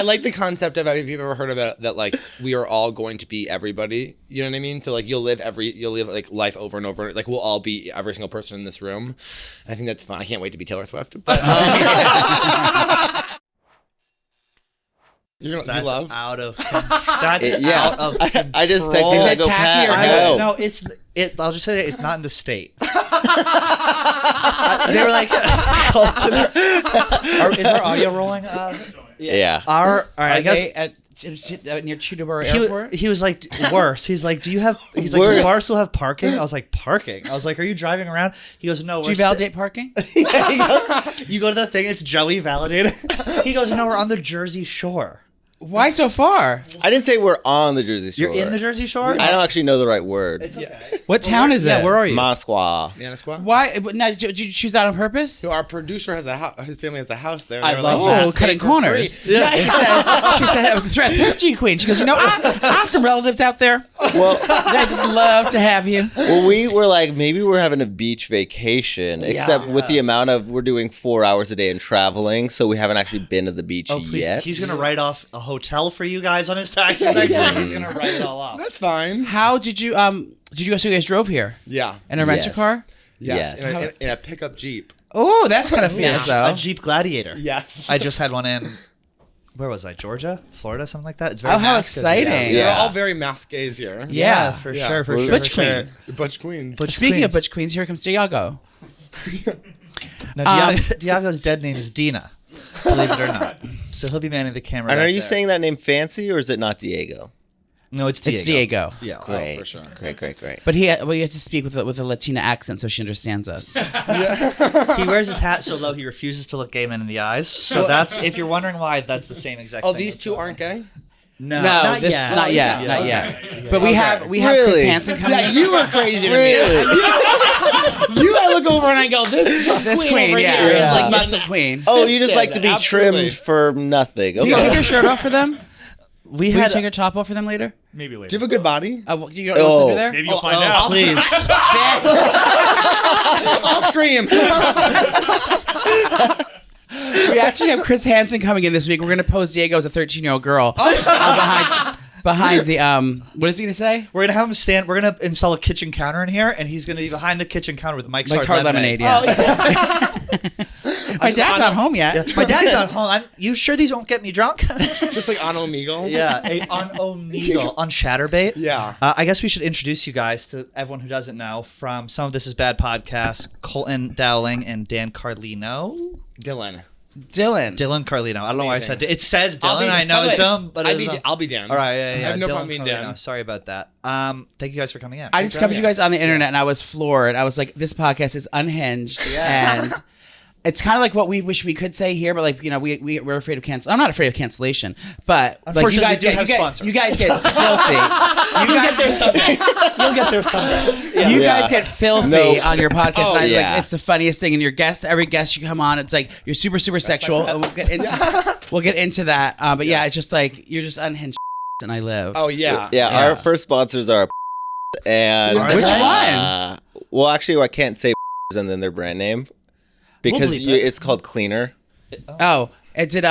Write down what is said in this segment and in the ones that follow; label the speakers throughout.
Speaker 1: I like the concept of, if you've ever heard about it, that like we are all going to be everybody. You know what I mean? So like you'll live like life over and over. Like we'll all be every single person in this room. I think that's fun. I can't wait to be Taylor Swift. But,
Speaker 2: That's
Speaker 1: love?
Speaker 2: out of control. That's out of control.
Speaker 3: I just texted I go Pat.
Speaker 2: No, I'll just say it's not in the state. They were like, Colton, is our audio rolling?
Speaker 3: Yeah.
Speaker 2: I guess
Speaker 4: near Cheetahboro Airport.
Speaker 2: He was like, worse. He's like, do you have? He's like, does bar still have parking? I was like, parking. I was like, are you driving around? He goes, no.
Speaker 4: Do you validate parking?
Speaker 2: Yeah, he goes, you go to the thing. It's Joey validated. He goes, no, we're on the Jersey Shore.
Speaker 4: Why so far?
Speaker 3: I didn't say we're on the Jersey Shore.
Speaker 2: You're in the Jersey Shore?
Speaker 3: I don't actually know the right word.
Speaker 2: It's okay.
Speaker 4: What town is it?
Speaker 2: Yeah, where are you?
Speaker 3: Manasquan.
Speaker 4: Why? Now, did you choose that on purpose?
Speaker 1: So our producer has his family has a house there.
Speaker 2: I love
Speaker 1: like,
Speaker 4: Oh, cutting corners.
Speaker 2: Yeah.
Speaker 4: She said, thrifty queen. She goes, I have some relatives out there.
Speaker 3: Well,
Speaker 4: They'd love to have you.
Speaker 3: well, we were like, maybe we're having a beach vacation, except with the amount of, we're doing 4 hours a day and traveling, so we haven't actually been to the beach yet.
Speaker 2: He's going to write off a hotel for you guys on his taxes next week. He's going to write it all off.
Speaker 1: That's fine.
Speaker 4: How did you so you guys drove here?
Speaker 1: Yeah.
Speaker 4: In a rental car?
Speaker 1: Yes. In a pickup Jeep.
Speaker 4: Oh, that's kind of fierce, though.
Speaker 2: A Jeep Gladiator.
Speaker 1: Yes.
Speaker 2: I just had one in, where was I? Georgia? Florida? Something like that. It's very
Speaker 4: how
Speaker 2: masculine.
Speaker 4: exciting.
Speaker 1: We're
Speaker 3: Yeah.
Speaker 1: all very masqués here.
Speaker 4: Yeah.
Speaker 2: For
Speaker 1: Yeah.
Speaker 2: sure.
Speaker 4: Butch Queen.
Speaker 1: Butch Queens.
Speaker 4: Speaking of Butch Queens, here comes Diago.
Speaker 2: Now, Diago's dead name is Dina, believe it or not. So he'll be manning the camera.
Speaker 3: And
Speaker 2: back
Speaker 3: are you
Speaker 2: there.
Speaker 3: saying that name fancy, or is it not Diego?
Speaker 2: No, it's Diego.
Speaker 4: It's Diego.
Speaker 2: Yeah.
Speaker 3: Great.
Speaker 1: for sure.
Speaker 3: Great.
Speaker 4: But he has to speak with a Latina accent so she understands us.
Speaker 2: He wears his hat so low he refuses to look gay men in the eyes. So that's, if you're wondering why, that's the same exact thing.
Speaker 1: These two aren't gay?
Speaker 2: No,
Speaker 4: Not
Speaker 2: yet.
Speaker 4: yet. But we have Chris
Speaker 3: Really?
Speaker 4: Hansen coming in.
Speaker 1: You were crazy to me. I look over and I go, this
Speaker 4: queen,
Speaker 1: over
Speaker 4: yeah.
Speaker 1: here is
Speaker 4: Like
Speaker 1: like
Speaker 4: muscle queen.
Speaker 3: Oh, you just
Speaker 1: Fisted,
Speaker 3: like to be
Speaker 1: absolutely.
Speaker 3: trimmed for nothing.
Speaker 4: Can you take
Speaker 3: Okay.
Speaker 4: your shirt off for them?
Speaker 2: We
Speaker 4: Will you
Speaker 2: had
Speaker 4: take your top off for them later?
Speaker 5: Maybe later.
Speaker 1: Do you have a good body?
Speaker 4: Do you know what's under there?
Speaker 5: Maybe you'll find out.
Speaker 2: Please.
Speaker 1: I'll scream.
Speaker 4: We actually have Chris Hansen coming in this week. We're going to pose Diego as a 13-year-old girl behind the what is he going to say?
Speaker 2: We're gonna have him stand. We're gonna install a kitchen counter in here, and he's gonna be behind the kitchen counter with Mike's
Speaker 4: Like hard lemonade,
Speaker 2: Oh,
Speaker 4: yeah. My dad's not home yet.
Speaker 2: Yeah. My dad's not home. You sure these won't get me drunk?
Speaker 1: Just like on Omegle.
Speaker 2: Yeah, on Omegle, on Chatterbait.
Speaker 1: Yeah.
Speaker 2: I guess we should introduce you guys to everyone who doesn't know from Some of This Is Bad podcast, Colton Dowling and Dan Carlino.
Speaker 1: Dylan.
Speaker 2: Dylan Carlino. I don't know why I said it says
Speaker 1: I'll
Speaker 2: Dylan.
Speaker 1: be-
Speaker 2: I know
Speaker 1: by
Speaker 2: it's
Speaker 1: the way,
Speaker 2: him, but
Speaker 1: I'll be down.
Speaker 2: All right, yeah.
Speaker 1: I have no
Speaker 2: Dylan
Speaker 1: problem being
Speaker 2: Carlino.
Speaker 1: down.
Speaker 2: Sorry about that. Thank you guys for coming in.
Speaker 4: I discovered you guys on the internet and I was floored. I was like, this podcast is unhinged. And it's kind of like what we wish we could say here, but like, you know, we're afraid of cancel. I'm not afraid of cancellation, but like you guys
Speaker 2: we do have sponsors.
Speaker 4: you guys get filthy.
Speaker 2: You'll get there someday. You'll get there someday. Yeah.
Speaker 4: You guys get filthy on your podcast.
Speaker 3: Oh,
Speaker 4: and I,
Speaker 3: yeah.
Speaker 4: like, it's the funniest thing. And every guest you come on, it's like you're super, super sexual. And we'll get into that. But yeah, it's just like you're just unhinged and I live.
Speaker 1: Oh, yeah.
Speaker 3: Yeah, our first sponsors are and
Speaker 4: Which one?
Speaker 3: Well, actually, I can't say and then their brand name because
Speaker 2: bleep it.
Speaker 3: it's called Cleaner.
Speaker 4: Oh, is it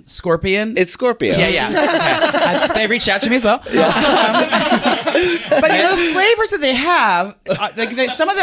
Speaker 4: Scorpion?
Speaker 3: It's Scorpio.
Speaker 4: Yeah. Okay. They reached out to me as well. But you know the flavors that they have, some of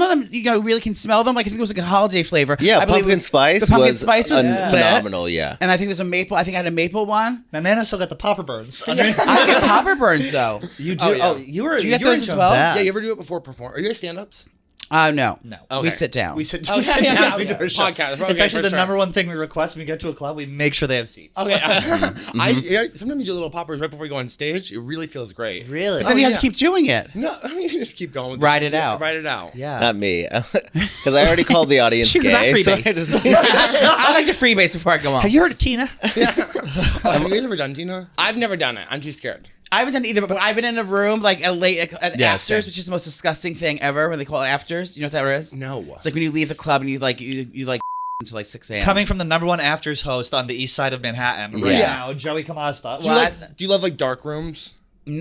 Speaker 4: them, you know, really can smell them. Like I think it was like a holiday flavor.
Speaker 3: Yeah,
Speaker 4: I believe
Speaker 3: pumpkin spice.
Speaker 4: The pumpkin
Speaker 3: was
Speaker 4: spice was
Speaker 3: phenomenal. Yeah.
Speaker 4: And I think there's a maple. I think I had a maple one.
Speaker 2: My man has still got the popper burns.
Speaker 4: I get popper burns though.
Speaker 2: You do.
Speaker 1: Oh, yeah.
Speaker 2: You were.
Speaker 4: Do you get
Speaker 2: were
Speaker 4: those as
Speaker 2: into
Speaker 4: well?
Speaker 2: that.
Speaker 1: Yeah, you ever do it before perform? Are you guys stand-ups?
Speaker 4: No.
Speaker 2: No.
Speaker 4: We
Speaker 1: Okay.
Speaker 4: sit down.
Speaker 2: We sit,
Speaker 1: Oh,
Speaker 2: we sit
Speaker 1: yeah,
Speaker 2: down.
Speaker 1: yeah,
Speaker 2: We do
Speaker 1: yeah.
Speaker 2: a show.
Speaker 1: Podcast. Okay,
Speaker 2: It's actually
Speaker 1: for
Speaker 2: the
Speaker 1: sure.
Speaker 2: number one thing we request when we get to a club. We make sure they have seats.
Speaker 1: Okay. Sometimes you do little poppers right before you go on stage. It really feels great.
Speaker 2: Really?
Speaker 4: But then you have to keep doing it.
Speaker 1: No, you can just keep going. With
Speaker 4: Ride it out.
Speaker 1: Ride it out.
Speaker 2: Yeah.
Speaker 3: Not me, because I already called the audience
Speaker 4: Shoot, 'cause I
Speaker 3: gay. So I
Speaker 4: freebase.
Speaker 3: just,
Speaker 4: I like to freebase before I go on.
Speaker 2: Have you heard of Tina?
Speaker 1: Have you guys ever done Tina? I've never done it. I'm too scared.
Speaker 4: I haven't done either, but I've been in a room like at
Speaker 2: Yeah,
Speaker 4: afters,
Speaker 2: same.
Speaker 4: which is the most disgusting thing ever. When they call it afters, you know what that is?
Speaker 1: No.
Speaker 4: It's like when you leave the club and you until like 6 a.m.
Speaker 2: Coming from the number one afters host on the east side of Manhattan right
Speaker 3: Yeah.
Speaker 2: now, Joey Camasta.
Speaker 1: Do you love like dark rooms?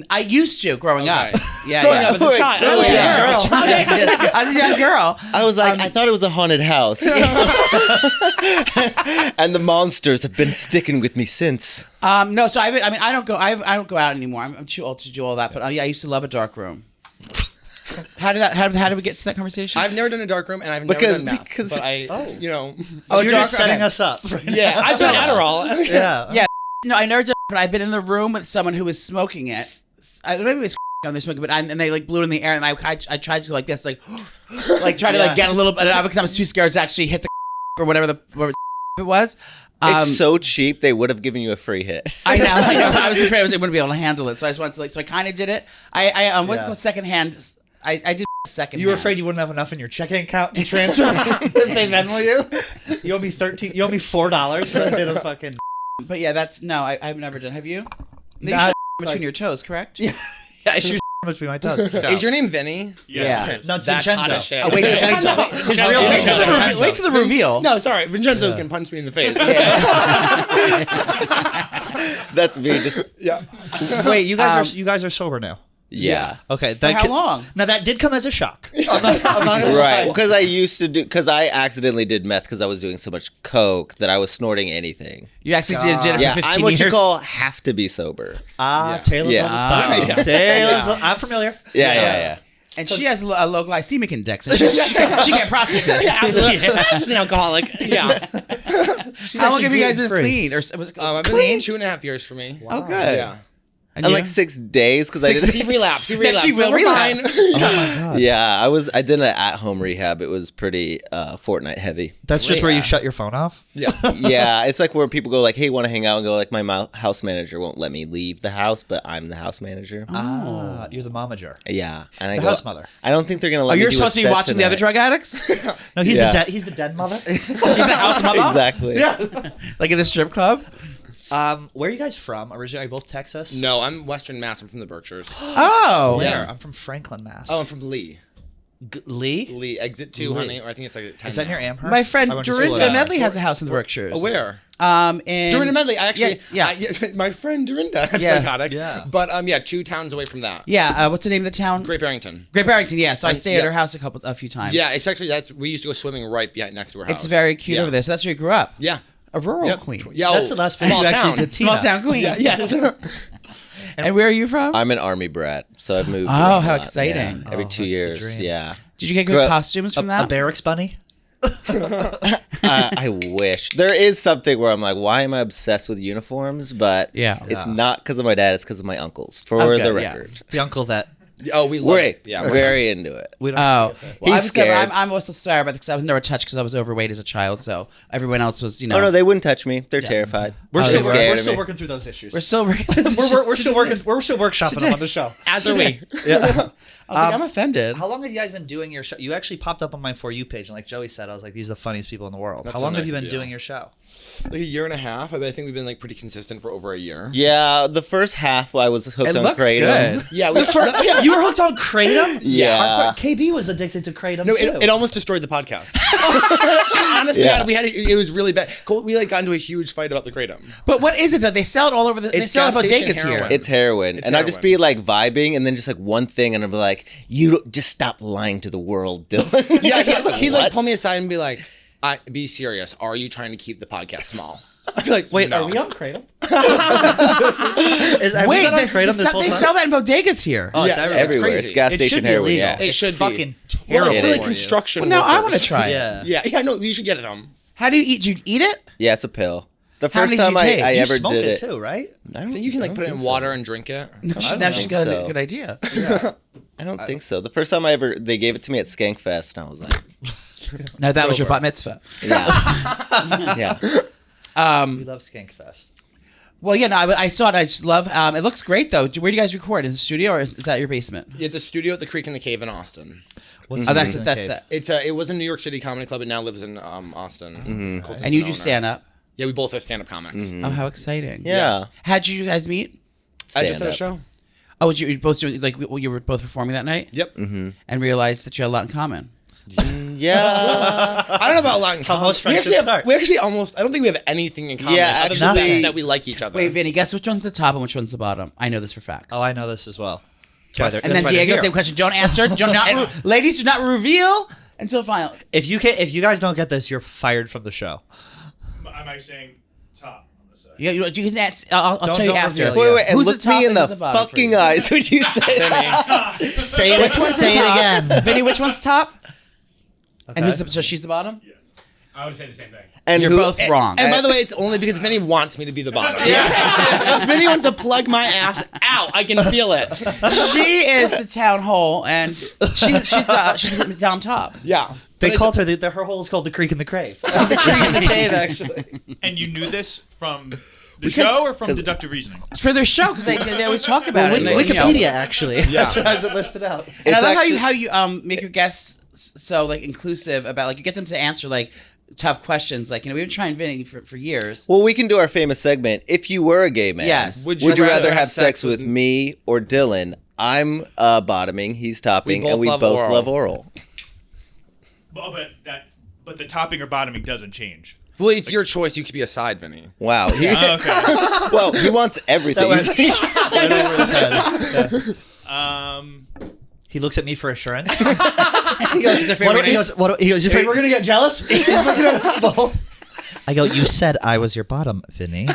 Speaker 4: I used to growing up. Yeah,
Speaker 1: Growing
Speaker 4: yeah.
Speaker 1: up as a child.
Speaker 3: Oh,
Speaker 1: As a
Speaker 3: yeah.
Speaker 1: girl.
Speaker 4: I was a young girl.
Speaker 3: I was like, I thought it was a haunted house. And the monsters have been sticking with me since.
Speaker 4: No, so I don't go. I don't go out anymore. I'm too old to do all that. But yeah, I used to love a dark room. How did we get to that conversation?
Speaker 1: I've never done a dark room, and I've
Speaker 3: Because-
Speaker 1: never done math.
Speaker 3: because-
Speaker 1: but I, you know,
Speaker 2: So you're just
Speaker 4: dark-
Speaker 2: setting
Speaker 4: okay.
Speaker 2: us up.
Speaker 1: yeah, I've done Adderall.
Speaker 2: Yeah.
Speaker 4: Yeah. No, I never did. But I've been in the room with someone who was smoking it. I don't know if it was on their smoking, but and they like blew it in the air, and I tried to like this, like try to like get a little bit because I was too scared to actually hit the or whatever it was.
Speaker 3: It's so cheap, they would have given you a free hit.
Speaker 4: I know. I was afraid I wouldn't be able to handle it, so I just wanted to so I kind of did it. What's called secondhand. I did second.
Speaker 2: You were afraid you wouldn't have enough in your checking account to transfer if they Venmo you? You owe me $4 for a bit of fucking.
Speaker 4: But yeah, I've never done. Have you? You
Speaker 2: Nah,
Speaker 4: shot between your toes, correct?
Speaker 2: Yeah, I shoot between my toes.
Speaker 1: Is your name Vinny?
Speaker 4: Yeah.
Speaker 2: No, it's
Speaker 1: That's
Speaker 2: Vincenzo.
Speaker 1: hot as shit.
Speaker 2: Oh, wait, Vincenzo. His real
Speaker 1: Yeah,
Speaker 2: name is
Speaker 1: Vincenzo.
Speaker 2: Vincenzo.
Speaker 4: Wait for the reveal.
Speaker 1: No, sorry. Vincenzo can punch me in the face.
Speaker 3: That's me. Just
Speaker 1: Yeah.
Speaker 2: Wait, you guys are sober now.
Speaker 3: yeah.
Speaker 2: Okay.
Speaker 4: For how long?
Speaker 2: Now that did come as a shock. I'm not gonna
Speaker 3: Right,
Speaker 2: lie.
Speaker 3: because I accidentally did meth because I was doing so much coke that I was snorting anything.
Speaker 4: You actually did it
Speaker 3: Yeah,
Speaker 4: for 15
Speaker 3: I'm what
Speaker 4: years.
Speaker 3: you call have to be sober.
Speaker 2: Taylor's
Speaker 3: Yeah.
Speaker 2: on his time.
Speaker 1: Yeah.
Speaker 2: Taylor's. I'm familiar.
Speaker 3: Yeah.
Speaker 4: And she has a low glycemic index, and she can't process it.
Speaker 1: She's an alcoholic. Yeah.
Speaker 4: How long have you guys been
Speaker 2: gluten-free.
Speaker 4: clean? Or was it
Speaker 1: I've been clean 2.5 years for me.
Speaker 4: Oh, good.
Speaker 1: Yeah.
Speaker 4: And
Speaker 3: And
Speaker 4: you?
Speaker 3: like 6 days because I
Speaker 4: Six
Speaker 3: did.
Speaker 1: He relapsed.
Speaker 4: Yeah, she will
Speaker 1: We're
Speaker 4: relapse.
Speaker 1: fine.
Speaker 2: Oh my god.
Speaker 3: Yeah, I did an at-home rehab. It was pretty Fortnite heavy.
Speaker 2: That's just where
Speaker 1: Yeah.
Speaker 2: you shut your phone off.
Speaker 1: Yeah.
Speaker 3: Yeah, it's like where people go like, "Hey, want to hang out?" and go like, "My house manager won't let me leave the house, but I'm the house manager."
Speaker 2: You're the momager.
Speaker 3: Yeah, and I
Speaker 2: The
Speaker 3: go,
Speaker 2: house mother.
Speaker 3: I don't think they're gonna let
Speaker 4: Oh,
Speaker 3: me.
Speaker 4: you're
Speaker 3: do a
Speaker 4: supposed to be
Speaker 3: set
Speaker 4: watching the other
Speaker 3: tonight.
Speaker 4: drug addicts?
Speaker 2: No, he's
Speaker 3: Yeah.
Speaker 2: he's the dead mother.
Speaker 4: He's a house mother?
Speaker 3: Exactly.
Speaker 4: Like in the strip club?
Speaker 2: Where are you guys from? Originally, are you both Texas?
Speaker 1: No, I'm Western Mass. I'm from the Berkshires.
Speaker 4: Oh.
Speaker 2: Where?
Speaker 1: Yeah.
Speaker 2: I'm from Franklin, Mass.
Speaker 1: Oh, I'm from Lee.
Speaker 2: Lee?
Speaker 1: Lee, exit 2, honey. Or I think it's like 10
Speaker 2: Is that
Speaker 1: now.
Speaker 2: near Amherst?
Speaker 4: My friend
Speaker 2: I went to school
Speaker 4: Dorinda
Speaker 2: at
Speaker 4: Medley
Speaker 2: Amherst.
Speaker 4: has a house in the Berkshires.
Speaker 1: Oh, where?
Speaker 4: In
Speaker 1: Dorinda Medley. I actually,
Speaker 4: Yeah.
Speaker 1: my friend Dorinda. That's
Speaker 4: Yeah.
Speaker 1: psychotic.
Speaker 2: Yeah.
Speaker 1: But 2 towns away from that.
Speaker 4: Yeah, what's the name of the town?
Speaker 1: Great Barrington.
Speaker 4: Great Barrington, yeah. So I stayed at
Speaker 1: yeah.
Speaker 4: her house a few times.
Speaker 1: Yeah, it's actually we used to go swimming right next to her house.
Speaker 4: It's very cute
Speaker 1: Yeah.
Speaker 4: over there. So that's where you grew up.
Speaker 1: Yeah.
Speaker 4: A rural
Speaker 1: Yep.
Speaker 4: queen.
Speaker 1: Yeah.
Speaker 2: That's the last place
Speaker 1: small
Speaker 2: you actually
Speaker 1: town.
Speaker 2: did
Speaker 4: Small
Speaker 2: Tina.
Speaker 4: town queen.
Speaker 1: Yeah. Yes.
Speaker 4: And where are you from?
Speaker 3: I'm an army brat, so I've moved.
Speaker 4: Oh,
Speaker 3: around a
Speaker 4: how
Speaker 3: lot.
Speaker 4: exciting.
Speaker 3: Yeah, every
Speaker 2: Oh,
Speaker 3: 2
Speaker 2: that's the
Speaker 3: years.
Speaker 2: dream.
Speaker 3: Yeah.
Speaker 4: Did you get good
Speaker 3: Grew up-
Speaker 4: costumes from
Speaker 2: A
Speaker 4: that?
Speaker 2: barracks bunny?
Speaker 3: I wish there is something where I'm like, why am I obsessed with uniforms? But
Speaker 4: Yeah.
Speaker 3: it's not because of my dad; it's because of my uncles. For
Speaker 4: Okay,
Speaker 3: the
Speaker 4: yeah.
Speaker 3: record,
Speaker 2: The uncle that
Speaker 1: Oh, we love
Speaker 3: we're
Speaker 1: it. Yeah.
Speaker 3: very into it.
Speaker 2: we don't.
Speaker 4: Oh, well,
Speaker 3: He's scared.
Speaker 4: I'm also sorry about this because I was never touched because I was overweight as a child. So everyone else was,
Speaker 3: Oh no, they wouldn't touch me. They're terrified.
Speaker 2: We're
Speaker 3: They're
Speaker 2: still,
Speaker 3: scared
Speaker 2: we're
Speaker 3: of
Speaker 2: still
Speaker 3: me.
Speaker 2: working through those issues.
Speaker 4: we're still
Speaker 2: we're still working. We're still workshopping them on the show.
Speaker 1: As are we.
Speaker 2: Yeah.
Speaker 4: I was like, I'm offended.
Speaker 2: How long have you guys been doing your show? You actually popped up on my For You page, and like Joey said, I was like, these are the funniest people in the world.
Speaker 1: That's
Speaker 2: How
Speaker 1: so
Speaker 2: long have
Speaker 1: nice
Speaker 2: you
Speaker 1: of
Speaker 2: been
Speaker 1: you.
Speaker 2: doing your show?
Speaker 1: Like a year and a half. I think we've been like pretty consistent for over a year.
Speaker 3: Yeah, the first half I was hooked
Speaker 4: It
Speaker 3: on
Speaker 4: looks
Speaker 3: Kratom.
Speaker 4: good.
Speaker 1: Yeah.
Speaker 2: You were hooked on Kratom?
Speaker 3: Yeah.
Speaker 2: Our friend KB was addicted to Kratom
Speaker 1: No,
Speaker 2: too.
Speaker 1: it almost destroyed the podcast. Honestly,
Speaker 3: Yeah.
Speaker 1: God, it was really bad. We like got into a huge fight about the kratom.
Speaker 4: But what is it that they sell it all over the? They
Speaker 1: It's
Speaker 4: sell it
Speaker 1: gas
Speaker 4: at
Speaker 1: station
Speaker 4: bodegas here.
Speaker 1: heroin.
Speaker 3: It's heroin.
Speaker 1: It's
Speaker 3: And I'd just
Speaker 1: heroin.
Speaker 3: be like vibing and then just like one thing and I'd be like, you don't, just stop lying to the world, Dylan.
Speaker 1: Yeah,
Speaker 3: I was like,
Speaker 1: he'd like
Speaker 3: "What?"
Speaker 1: pull me aside and be like, "Be serious. Are you trying to keep the podcast small?" I'd be like,
Speaker 2: Wait,
Speaker 1: no.
Speaker 2: are we on Kratom? Have we
Speaker 4: Wait,
Speaker 2: been on
Speaker 4: they,
Speaker 2: Kratom this whole
Speaker 4: they
Speaker 2: time?
Speaker 4: sell that in bodegas here.
Speaker 2: Oh, it's
Speaker 1: Yeah,
Speaker 2: everywhere.
Speaker 3: Everywhere.
Speaker 1: crazy.
Speaker 3: It's gas
Speaker 2: It
Speaker 3: station
Speaker 2: should be
Speaker 3: heroin.
Speaker 2: illegal.
Speaker 3: Yeah.
Speaker 1: It
Speaker 2: It's
Speaker 1: should be.
Speaker 2: fucking
Speaker 1: Well,
Speaker 2: terrible.
Speaker 1: it's
Speaker 3: It
Speaker 1: for like
Speaker 3: is.
Speaker 1: construction.
Speaker 4: Well, now I
Speaker 1: workers.
Speaker 4: want to try it.
Speaker 2: Yeah.
Speaker 1: Yeah, no, you should get them.
Speaker 4: How do you eat? Do you eat it?
Speaker 3: Yeah, it's a pill. The
Speaker 4: How
Speaker 3: first
Speaker 4: many did
Speaker 3: time
Speaker 4: you take?
Speaker 3: I
Speaker 2: You
Speaker 3: ever
Speaker 2: smoke
Speaker 3: did
Speaker 2: it
Speaker 3: it,
Speaker 2: too, right?
Speaker 3: I
Speaker 1: I
Speaker 3: don't
Speaker 1: think you can like
Speaker 3: I
Speaker 1: put it
Speaker 3: don't
Speaker 1: in
Speaker 3: think
Speaker 1: water and drink it.
Speaker 4: Now she's got
Speaker 3: so.
Speaker 4: a good idea.
Speaker 3: I don't think so. The first time they gave it to me at Skankfest, and I was like,
Speaker 4: No, that was your
Speaker 1: for it.
Speaker 4: bat mitzvah.
Speaker 3: yeah, yeah.
Speaker 2: We love Skankfest.
Speaker 4: Well, yeah, no, I saw it. I just love. It looks great, though. Where do you guys record? In the studio, or is that your basement?
Speaker 1: Yeah, the studio at the Creek in the Cave in Austin.
Speaker 2: What's
Speaker 4: Oh, that's
Speaker 2: in the
Speaker 4: that's
Speaker 2: cave?
Speaker 4: it.
Speaker 1: It's it was a New York City comedy club. It now lives in Austin. Colton's
Speaker 4: And you
Speaker 1: the
Speaker 4: do
Speaker 1: owner.
Speaker 4: stand up.
Speaker 1: Yeah, we both are stand up comics.
Speaker 4: Oh, how exciting!
Speaker 3: Yeah.
Speaker 4: How'd you guys meet?
Speaker 1: I just did a
Speaker 3: Stand-up.
Speaker 1: show.
Speaker 4: Oh, you both doing like you were both performing that night?
Speaker 1: Yep.
Speaker 4: And realized that you had a lot in common.
Speaker 3: Yeah.
Speaker 1: I don't know about a lot in
Speaker 2: How
Speaker 1: common.
Speaker 2: most friendships start.
Speaker 1: We actually almost. I don't think we have anything in common.
Speaker 3: Yeah,
Speaker 1: other than
Speaker 3: actually-
Speaker 1: that we like each other.
Speaker 4: Wait, Vinny, guess which one's the top and which one's the bottom? I know this for facts.
Speaker 2: Oh, I know this as well.
Speaker 4: And then Diego, same question. Don't answer. Ladies, do not reveal until final.
Speaker 2: If you guys don't get this, you're fired from the show.
Speaker 5: Am I saying top on the side?
Speaker 4: Yeah, you can. I'll tell you
Speaker 2: don't
Speaker 4: after.
Speaker 2: reveal,
Speaker 3: Wait, and
Speaker 4: Who's
Speaker 3: look
Speaker 4: the top
Speaker 3: me in
Speaker 4: and
Speaker 3: the
Speaker 4: who's the bottom for
Speaker 3: fucking
Speaker 4: you?
Speaker 3: eyes when you say that.
Speaker 2: Say it,
Speaker 4: Which one's the
Speaker 2: say it
Speaker 4: top?
Speaker 2: again.
Speaker 4: Vinny, which one's top?
Speaker 2: Okay.
Speaker 4: And who's the? So she's the bottom.
Speaker 5: Yes. I would say the same thing.
Speaker 3: And
Speaker 4: You're both wrong.
Speaker 1: And by the way, it's only because Vinny wants me to be the bottom. Yes. Vinny wants to plug my ass out. I can feel it.
Speaker 4: She is the town hole, and she's down top.
Speaker 1: Yeah.
Speaker 2: They
Speaker 1: But
Speaker 2: called her. Her hole is called the Creek in the Crave. The Creek in the Cave, actually.
Speaker 5: And you knew this from the show or from deductive reasoning?
Speaker 4: For their show, because they always talk about it. and they,
Speaker 2: Wikipedia, actually.
Speaker 1: Yeah.
Speaker 2: has it listed out.
Speaker 4: And I
Speaker 3: It's
Speaker 4: love
Speaker 3: actually-
Speaker 4: how you make your guests so like inclusive about like you get them to answer like tough questions. Like we've been trying Vinny for years.
Speaker 3: Well, we can do our famous segment. If you were a gay man,
Speaker 4: Yes.
Speaker 3: would you rather have sex with me or Dylan? I'm bottoming, he's topping,
Speaker 1: We
Speaker 3: and we
Speaker 1: both
Speaker 3: both
Speaker 1: love
Speaker 3: love oral.
Speaker 5: Well, but the topping or bottoming doesn't change.
Speaker 1: Well, it's your choice. You could be a side, Vinny.
Speaker 3: Wow.
Speaker 5: Okay.
Speaker 3: Well, he wants everything.
Speaker 2: That went over his head. Yeah. He looks at me for assurance.
Speaker 4: He goes, "Is there favorite
Speaker 2: He goes, you afraid we're gonna get jealous? He's looking at us both. I go, you said I was your bottom, Vinny.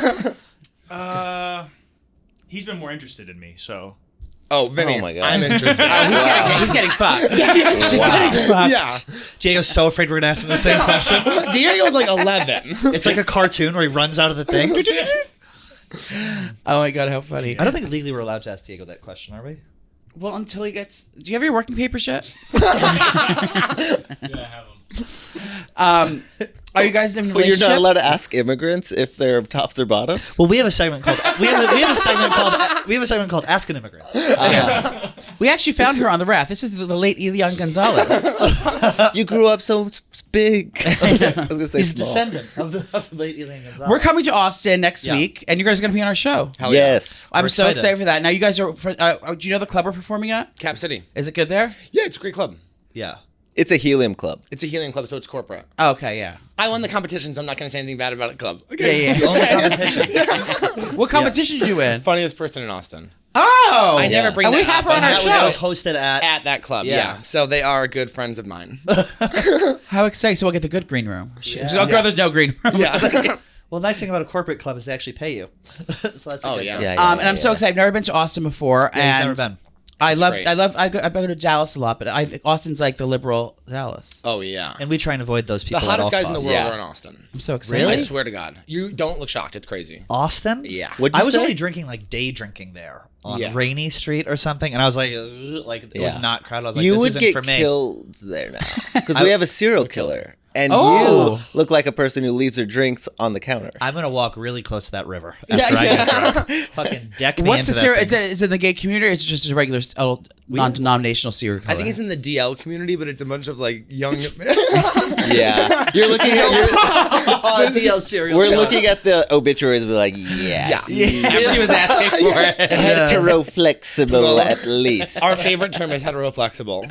Speaker 5: He's been more interested in me, so.
Speaker 1: Oh, Vinny.
Speaker 3: Oh my God.
Speaker 1: I'm interested.
Speaker 4: He's getting fucked. She's getting fucked.
Speaker 1: Yeah.
Speaker 2: Diego's so afraid we're gonna ask him the same question.
Speaker 1: Diego's like 11.
Speaker 2: It's like a cartoon where he runs out of the thing.
Speaker 4: Oh my god, how funny!
Speaker 2: I don't think legally we're allowed to ask Diego that question, are we?
Speaker 4: Well, until he gets. Do you have your working papers yet?
Speaker 5: Yeah, I have them.
Speaker 4: Are you guys in
Speaker 3: But
Speaker 4: relationships?
Speaker 3: you're not allowed to ask immigrants if they're tops or bottoms?
Speaker 2: Well, we have a segment called we have a segment called Ask an Immigrant.
Speaker 4: We actually found her on the raft. This is the late Elian Gonzalez.
Speaker 3: You grew up so big. I was going to say
Speaker 2: He's a
Speaker 3: small.
Speaker 2: descendant of the late Elaine Gonzalez.
Speaker 4: We're coming to Austin next
Speaker 2: Yeah.
Speaker 4: week, and you guys are going to be on our show.
Speaker 1: Hell yeah.
Speaker 3: Yes.
Speaker 4: I'm
Speaker 2: We're
Speaker 4: so
Speaker 2: excited.
Speaker 4: excited for that. Now, you guys are. Do you know the club we're performing at?
Speaker 1: Cap City.
Speaker 4: Is it good there?
Speaker 1: Yeah, it's a great club.
Speaker 2: Yeah.
Speaker 3: It's a helium club.
Speaker 1: It's a healing club, so it's corporate.
Speaker 4: Oh, okay, yeah.
Speaker 1: I won the competition, so I'm not going to say anything bad about a club. Okay.
Speaker 4: Yeah, yeah.
Speaker 2: Only competition.
Speaker 4: What competition did you win?
Speaker 1: Funniest person in Austin.
Speaker 4: Oh!
Speaker 1: I never bring
Speaker 4: And
Speaker 1: that
Speaker 4: we have
Speaker 1: up.
Speaker 4: her on our
Speaker 1: And
Speaker 2: That was
Speaker 4: show.
Speaker 2: hosted at.
Speaker 1: At that club,
Speaker 2: Yeah.
Speaker 1: yeah. So they are good friends of mine.
Speaker 4: How exciting. So we'll get the good green room.
Speaker 2: Yeah.
Speaker 4: Oh, girl, there's no green room.
Speaker 1: Yeah.
Speaker 2: Well, the nice thing about a corporate club is they actually pay you. So that's a
Speaker 1: Oh,
Speaker 2: good
Speaker 1: yeah.
Speaker 2: thing.
Speaker 4: And I'm so excited. I've never been to Austin before.
Speaker 2: Yeah, he's
Speaker 4: and
Speaker 2: never been.
Speaker 4: I
Speaker 1: great.
Speaker 4: go to Dallas a lot, but I think Austin's like the liberal Dallas.
Speaker 1: Oh, yeah.
Speaker 2: And we try and avoid those
Speaker 1: The
Speaker 2: people at all
Speaker 1: hottest guys in the
Speaker 2: costs.
Speaker 1: world
Speaker 3: Yeah.
Speaker 1: are in Austin.
Speaker 4: I'm so excited.
Speaker 2: Really?
Speaker 1: I swear to God. You don't look shocked. It's crazy.
Speaker 2: Austin?
Speaker 1: Yeah.
Speaker 3: What'd you
Speaker 2: I was
Speaker 3: say?
Speaker 2: only drinking like day drinking there on
Speaker 1: Yeah.
Speaker 2: Rainy Street or something, and I was like, ugh, it was
Speaker 3: Yeah.
Speaker 2: not crowded. I was like,
Speaker 3: You
Speaker 2: this
Speaker 3: would
Speaker 2: isn't
Speaker 3: get
Speaker 2: for me.
Speaker 3: killed there now. Because we have a serial killer. And
Speaker 4: Oh.
Speaker 3: you look like a person who leaves her drinks on the counter.
Speaker 2: I'm gonna walk really close to that river
Speaker 1: Yeah,
Speaker 2: after I get
Speaker 1: yeah.
Speaker 2: drunk. Fucking deck me
Speaker 4: What's
Speaker 2: into
Speaker 4: the
Speaker 2: that
Speaker 4: serial?
Speaker 2: thing.
Speaker 4: Is it in the gay community, or is it just a regular non-denominational serial killer?
Speaker 1: I think it's in the DL community, but it's a bunch of like young.
Speaker 3: Yeah. You're looking at
Speaker 2: Oh, DL serial
Speaker 3: we're
Speaker 2: killer.
Speaker 3: looking at the obituaries and be like, yeah.
Speaker 4: she was asking for it.
Speaker 3: Hetero-flexible at least.
Speaker 1: Our favorite term is heteroflexible.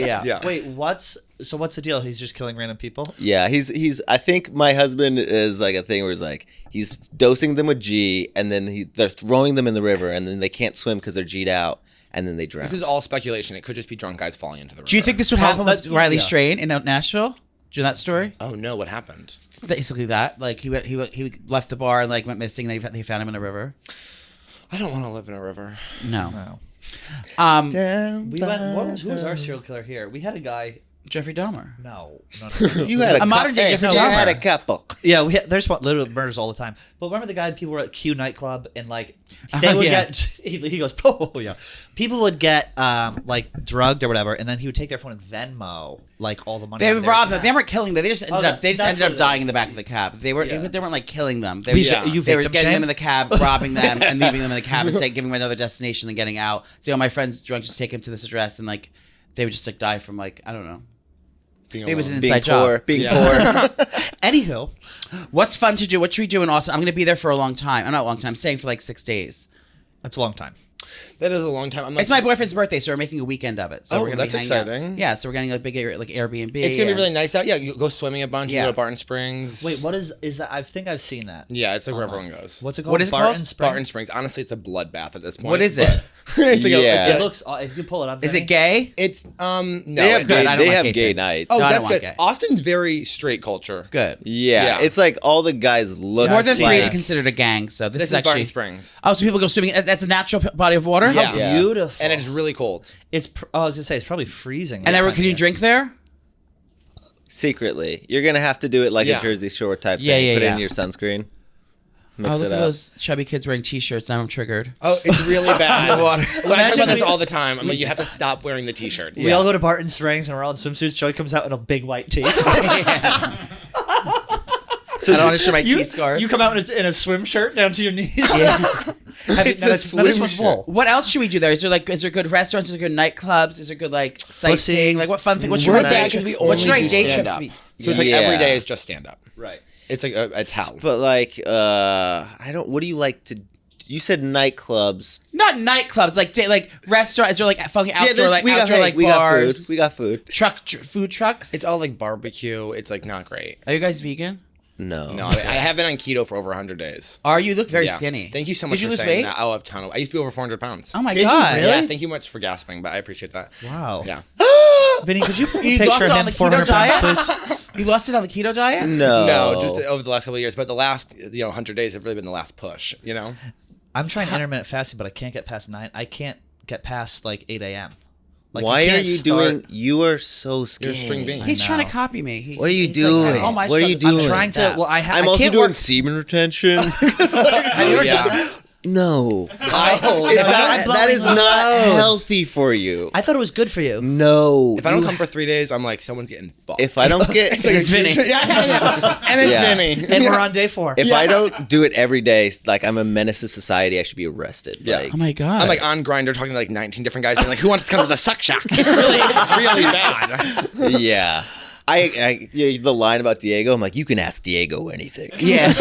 Speaker 4: Yeah.
Speaker 1: Yeah.
Speaker 2: Wait, what's the deal? He's just killing random people?
Speaker 3: Yeah, he's I think my husband is like a thing where he's like he's dosing them with G and then they're throwing them in the river and then they can't swim because they're G'd out and then they drown.
Speaker 1: This is all speculation. It could just be drunk guys falling into the river.
Speaker 4: Do you think this would happen with
Speaker 2: that's-
Speaker 4: Riley
Speaker 2: yeah.
Speaker 4: Strain in Nashville? Do you know that story?
Speaker 1: Oh no! What happened?
Speaker 4: Basically that. Like he left the bar and like went missing. And they found him in the river.
Speaker 1: I don't want to live in a river.
Speaker 4: No.
Speaker 2: No.
Speaker 3: Down
Speaker 2: We went. Who was our serial killer here? We had a guy.
Speaker 4: Jeffrey Dahmer.
Speaker 2: No.
Speaker 3: You had
Speaker 4: A modern day Jeffrey
Speaker 3: you had a
Speaker 4: Dahmer.
Speaker 3: couple.
Speaker 2: Yeah, there's literally murders all the time. But remember the guy? People were at Q nightclub and like they would
Speaker 4: yeah.
Speaker 2: get. He goes, oh yeah. People would get like drugged or whatever, and then he would take their phone and Venmo like all the money.
Speaker 4: They
Speaker 2: out
Speaker 4: would
Speaker 2: of their
Speaker 4: rob them.
Speaker 2: account.
Speaker 4: They weren't killing them. They just ended up. They just
Speaker 2: that's
Speaker 4: ended up
Speaker 2: what it
Speaker 4: dying
Speaker 2: is.
Speaker 4: in the back of the cab. They weren't.
Speaker 2: Yeah.
Speaker 4: They weren't like killing them. They,
Speaker 2: You
Speaker 4: they were
Speaker 2: victim
Speaker 4: getting
Speaker 2: shame?
Speaker 4: them in the cab, robbing them, and leaving them in the cab, and giving them another destination, and getting out. So my friend's drunk. Just take him to this address, and like they would just like die from like I don't know.
Speaker 1: Being
Speaker 4: It was an
Speaker 1: alone.
Speaker 3: Being
Speaker 4: inside
Speaker 3: poor,
Speaker 4: job.
Speaker 3: being
Speaker 1: Yeah.
Speaker 3: poor.
Speaker 2: Anywho,
Speaker 4: What's fun to do? What should we do in Austin? I'm going to be there for a long time. I'm not a long time. I'm staying for like 6 days.
Speaker 2: that's a long time.
Speaker 1: That is a long time. I'm like,
Speaker 4: It's my boyfriend's birthday, so we're making a weekend of it. So
Speaker 1: Oh,
Speaker 4: we're gonna
Speaker 1: that's
Speaker 4: be hanging out.
Speaker 1: exciting.
Speaker 4: Yeah, so we're getting a big Airbnb.
Speaker 1: it's gonna be really nice out. Yeah, you go swimming a bunch.
Speaker 4: Yeah.
Speaker 1: You go to Barton Springs.
Speaker 2: Wait, what is that? I think I've seen that.
Speaker 1: Yeah, it's like where everyone goes.
Speaker 2: What's it called?
Speaker 4: What is it
Speaker 2: Barton
Speaker 4: called?
Speaker 2: Springs?
Speaker 1: Barton Springs. Honestly, it's a bloodbath at this point.
Speaker 4: What is it?
Speaker 1: it's like
Speaker 3: Yeah.
Speaker 2: It looks. If you pull it up,
Speaker 4: Is
Speaker 2: Danny.
Speaker 4: it gay?
Speaker 1: It's no.
Speaker 3: They have
Speaker 1: it's
Speaker 3: gay,
Speaker 4: I don't
Speaker 3: they
Speaker 4: like
Speaker 3: have
Speaker 4: gay
Speaker 3: gay
Speaker 4: things.
Speaker 3: nights.
Speaker 1: Oh,
Speaker 4: No, I
Speaker 1: that's
Speaker 4: don't want
Speaker 1: good.
Speaker 4: gay.
Speaker 1: Austin's very straight culture.
Speaker 4: Good.
Speaker 3: Yeah,
Speaker 1: Yeah.
Speaker 3: it's like all the guys look
Speaker 4: More than
Speaker 2: seen
Speaker 4: three
Speaker 2: it.
Speaker 4: is considered a gang. So this
Speaker 1: This
Speaker 4: is
Speaker 1: is Barton
Speaker 4: actually.
Speaker 1: Springs,
Speaker 4: Oh, so people go swimming. That's a natural body of water.
Speaker 1: Yeah.
Speaker 3: Yeah.
Speaker 2: Beautiful.
Speaker 1: and it's really cold.
Speaker 2: It's. I was gonna say it's probably freezing.
Speaker 4: And then can you drink there?
Speaker 3: secretly. You're gonna have to do it like
Speaker 1: Yeah.
Speaker 3: a Jersey Shore type
Speaker 4: Yeah,
Speaker 3: thing.
Speaker 4: yeah,
Speaker 3: Put it
Speaker 4: yeah.
Speaker 3: in your sunscreen. Mix
Speaker 4: Oh,
Speaker 3: it
Speaker 4: look at
Speaker 3: up.
Speaker 4: those chubby kids wearing T-shirts. Now I'm triggered.
Speaker 1: Oh, it's really bad.
Speaker 4: The water.
Speaker 1: I talk about this all the time. I'm like, you have to stop wearing the t-shirts.
Speaker 2: We all go to Barton Springs and we're all in swimsuits. Joy comes out in a big white tee.
Speaker 4: So I don't want to show my T-scarf.
Speaker 2: You come out in a swim shirt down to your knees.
Speaker 4: Yeah.
Speaker 3: It's a
Speaker 2: Now this
Speaker 3: swim
Speaker 2: one's
Speaker 3: shirt.
Speaker 2: wool.
Speaker 4: What else should we do there? Is there good restaurants? Is there good nightclubs? Is there good like sightseeing? Like what fun thing? What's
Speaker 1: We're
Speaker 4: your
Speaker 1: bad
Speaker 4: day?
Speaker 1: because we
Speaker 4: What should
Speaker 1: only
Speaker 4: our
Speaker 1: do
Speaker 4: day trips
Speaker 1: stand-up.
Speaker 4: be?
Speaker 1: So it's like
Speaker 3: Yeah.
Speaker 1: every day is just stand up.
Speaker 2: Right.
Speaker 1: It's like it's hell.
Speaker 3: But like, I don't. What do you like to? You said nightclubs.
Speaker 4: Not nightclubs, like restaurants. Is there like fucking outdoor
Speaker 3: there's-
Speaker 4: like
Speaker 3: we got
Speaker 4: outdoor
Speaker 3: hey,
Speaker 4: like
Speaker 3: we got
Speaker 4: bars?
Speaker 3: food. We got food.
Speaker 4: Food trucks.
Speaker 1: It's all like barbecue. It's like not great.
Speaker 4: Are you guys vegan?
Speaker 3: No.
Speaker 1: No, I have been on keto for over 100 days.
Speaker 4: Are you? Look very
Speaker 1: Yeah.
Speaker 4: skinny.
Speaker 1: Thank you so much
Speaker 4: Did you
Speaker 1: for
Speaker 4: lose
Speaker 1: saying
Speaker 4: weight?
Speaker 1: that. Oh, a ton of. I used to be over 400 pounds.
Speaker 4: Oh my
Speaker 2: Did you
Speaker 4: god!
Speaker 2: really?
Speaker 1: Yeah, thank you much for gasping, but I appreciate that.
Speaker 2: Wow.
Speaker 1: Yeah.
Speaker 2: Vinny, could you
Speaker 4: You lost
Speaker 2: picture
Speaker 4: it on
Speaker 2: him
Speaker 4: the
Speaker 2: 400
Speaker 4: keto diet?
Speaker 2: pounds, please?
Speaker 4: You lost it on the keto diet?
Speaker 3: No.
Speaker 1: No, just over the last couple of years. But the last 100 days have really been the last push. You know.
Speaker 2: I'm trying intermittent fasting, but I can't get past 9. I can't get past like 8 a.m. Like,
Speaker 3: Why are
Speaker 2: can't
Speaker 3: you
Speaker 2: start-
Speaker 3: doing? You are so skinny.
Speaker 1: You're a string bean.
Speaker 4: He's
Speaker 2: I
Speaker 4: trying to
Speaker 2: know.
Speaker 4: copy me.
Speaker 3: What are you
Speaker 4: he's like,
Speaker 3: doing?
Speaker 4: oh, my
Speaker 3: What are you
Speaker 4: stomach-
Speaker 3: doing?
Speaker 2: I'm trying to. Well,
Speaker 3: I'm
Speaker 2: I
Speaker 3: also
Speaker 2: can't
Speaker 3: doing
Speaker 2: work.
Speaker 3: semen retention.
Speaker 4: Have you ever
Speaker 1: Yeah.
Speaker 4: done that?
Speaker 3: No.
Speaker 1: Oh,
Speaker 3: It's
Speaker 2: I'm
Speaker 3: not, that is
Speaker 2: blowing
Speaker 3: not
Speaker 2: loads.
Speaker 3: healthy for you.
Speaker 2: I thought it was good for you.
Speaker 3: No.
Speaker 1: If I don't
Speaker 3: You-
Speaker 1: come for 3 days, I'm like, someone's getting fucked.
Speaker 3: if I don't get,
Speaker 4: It's Vinny.
Speaker 1: yeah. And it's
Speaker 3: Yeah.
Speaker 1: Vinny.
Speaker 2: And we're on day 4.
Speaker 3: if I don't do it every day, like I'm a menace to society, I should be arrested.
Speaker 1: Yeah.
Speaker 3: Like,
Speaker 4: Oh my god!
Speaker 1: I'm like on Grindr talking to like 19 different guys and like, who wants to come to the suck shack? really bad.
Speaker 3: yeah. The line about Diego, I'm like, you can ask Diego anything.
Speaker 4: yeah.